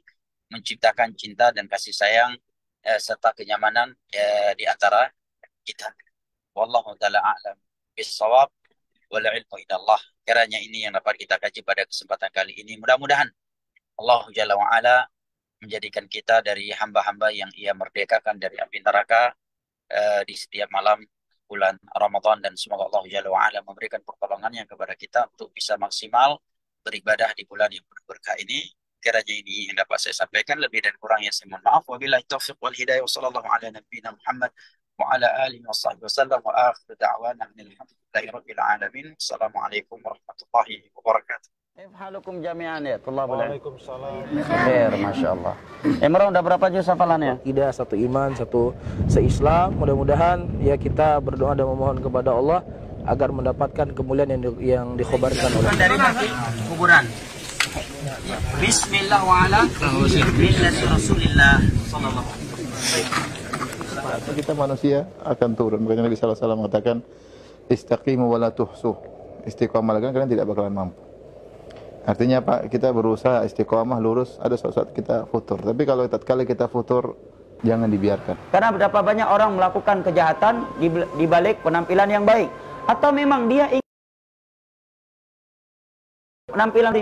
menciptakan cinta dan kasih sayang serta kenyamanan di antara kita. Wallahu ta'ala a'lam bis-shawab wal ilmu indallah. Kiranya ini yang dapat kita kaji pada kesempatan kali ini. Mudah-mudahan Allah Jalla wa Ala menjadikan kita dari hamba-hamba yang Ia merdekakan dari api neraka di setiap malam bulan Ramadan, dan semoga Allah Jalla wa Ala memberikan pertolongannya kepada kita untuk bisa maksimal beribadah di bulan yang berkah ini. Kiranya ini yang dapat saya sampaikan, lebih dan kurangnya saya mohon maaf. Wabillahi taufiq wal hidayah wa sallallahu ala nabiyyina Muhammad wa ala alihi wa sahbihi wasallam wa akhir da'wana alhamdulillahi rabbil alamin. Assalamualaikum warahmatullahi wabarakatuh. كيف حالكم جميعا يا طلاب العلم؟ Waalaikumsalam. Khair, Masya Allah. Imran udah berapa juz hafalannya? Tidak, satu iman, satu seislam. Mudah-mudahan ya kita berdoa dan memohon kepada Allah agar mendapatkan kemuliaan yang dikhabarkan oleh Dari kaki kuburan. Bismillah wa ala millati Rasulillah sallallahu alaihi wasallam. Kita manusia akan turun. Makanya Nabi sallallahu alaihi wasallam mengatakan istaqimu wa la tuhsu. Istiqamah kalian tidak bakalan mampu. Artinya Pak, kita berusaha istiqamah lurus, ada saat kita futur. Tapi kalau tatkala kita futur, jangan dibiarkan. Karena berapa banyak orang melakukan kejahatan di balik penampilan yang baik, atau memang dia ingin penampilan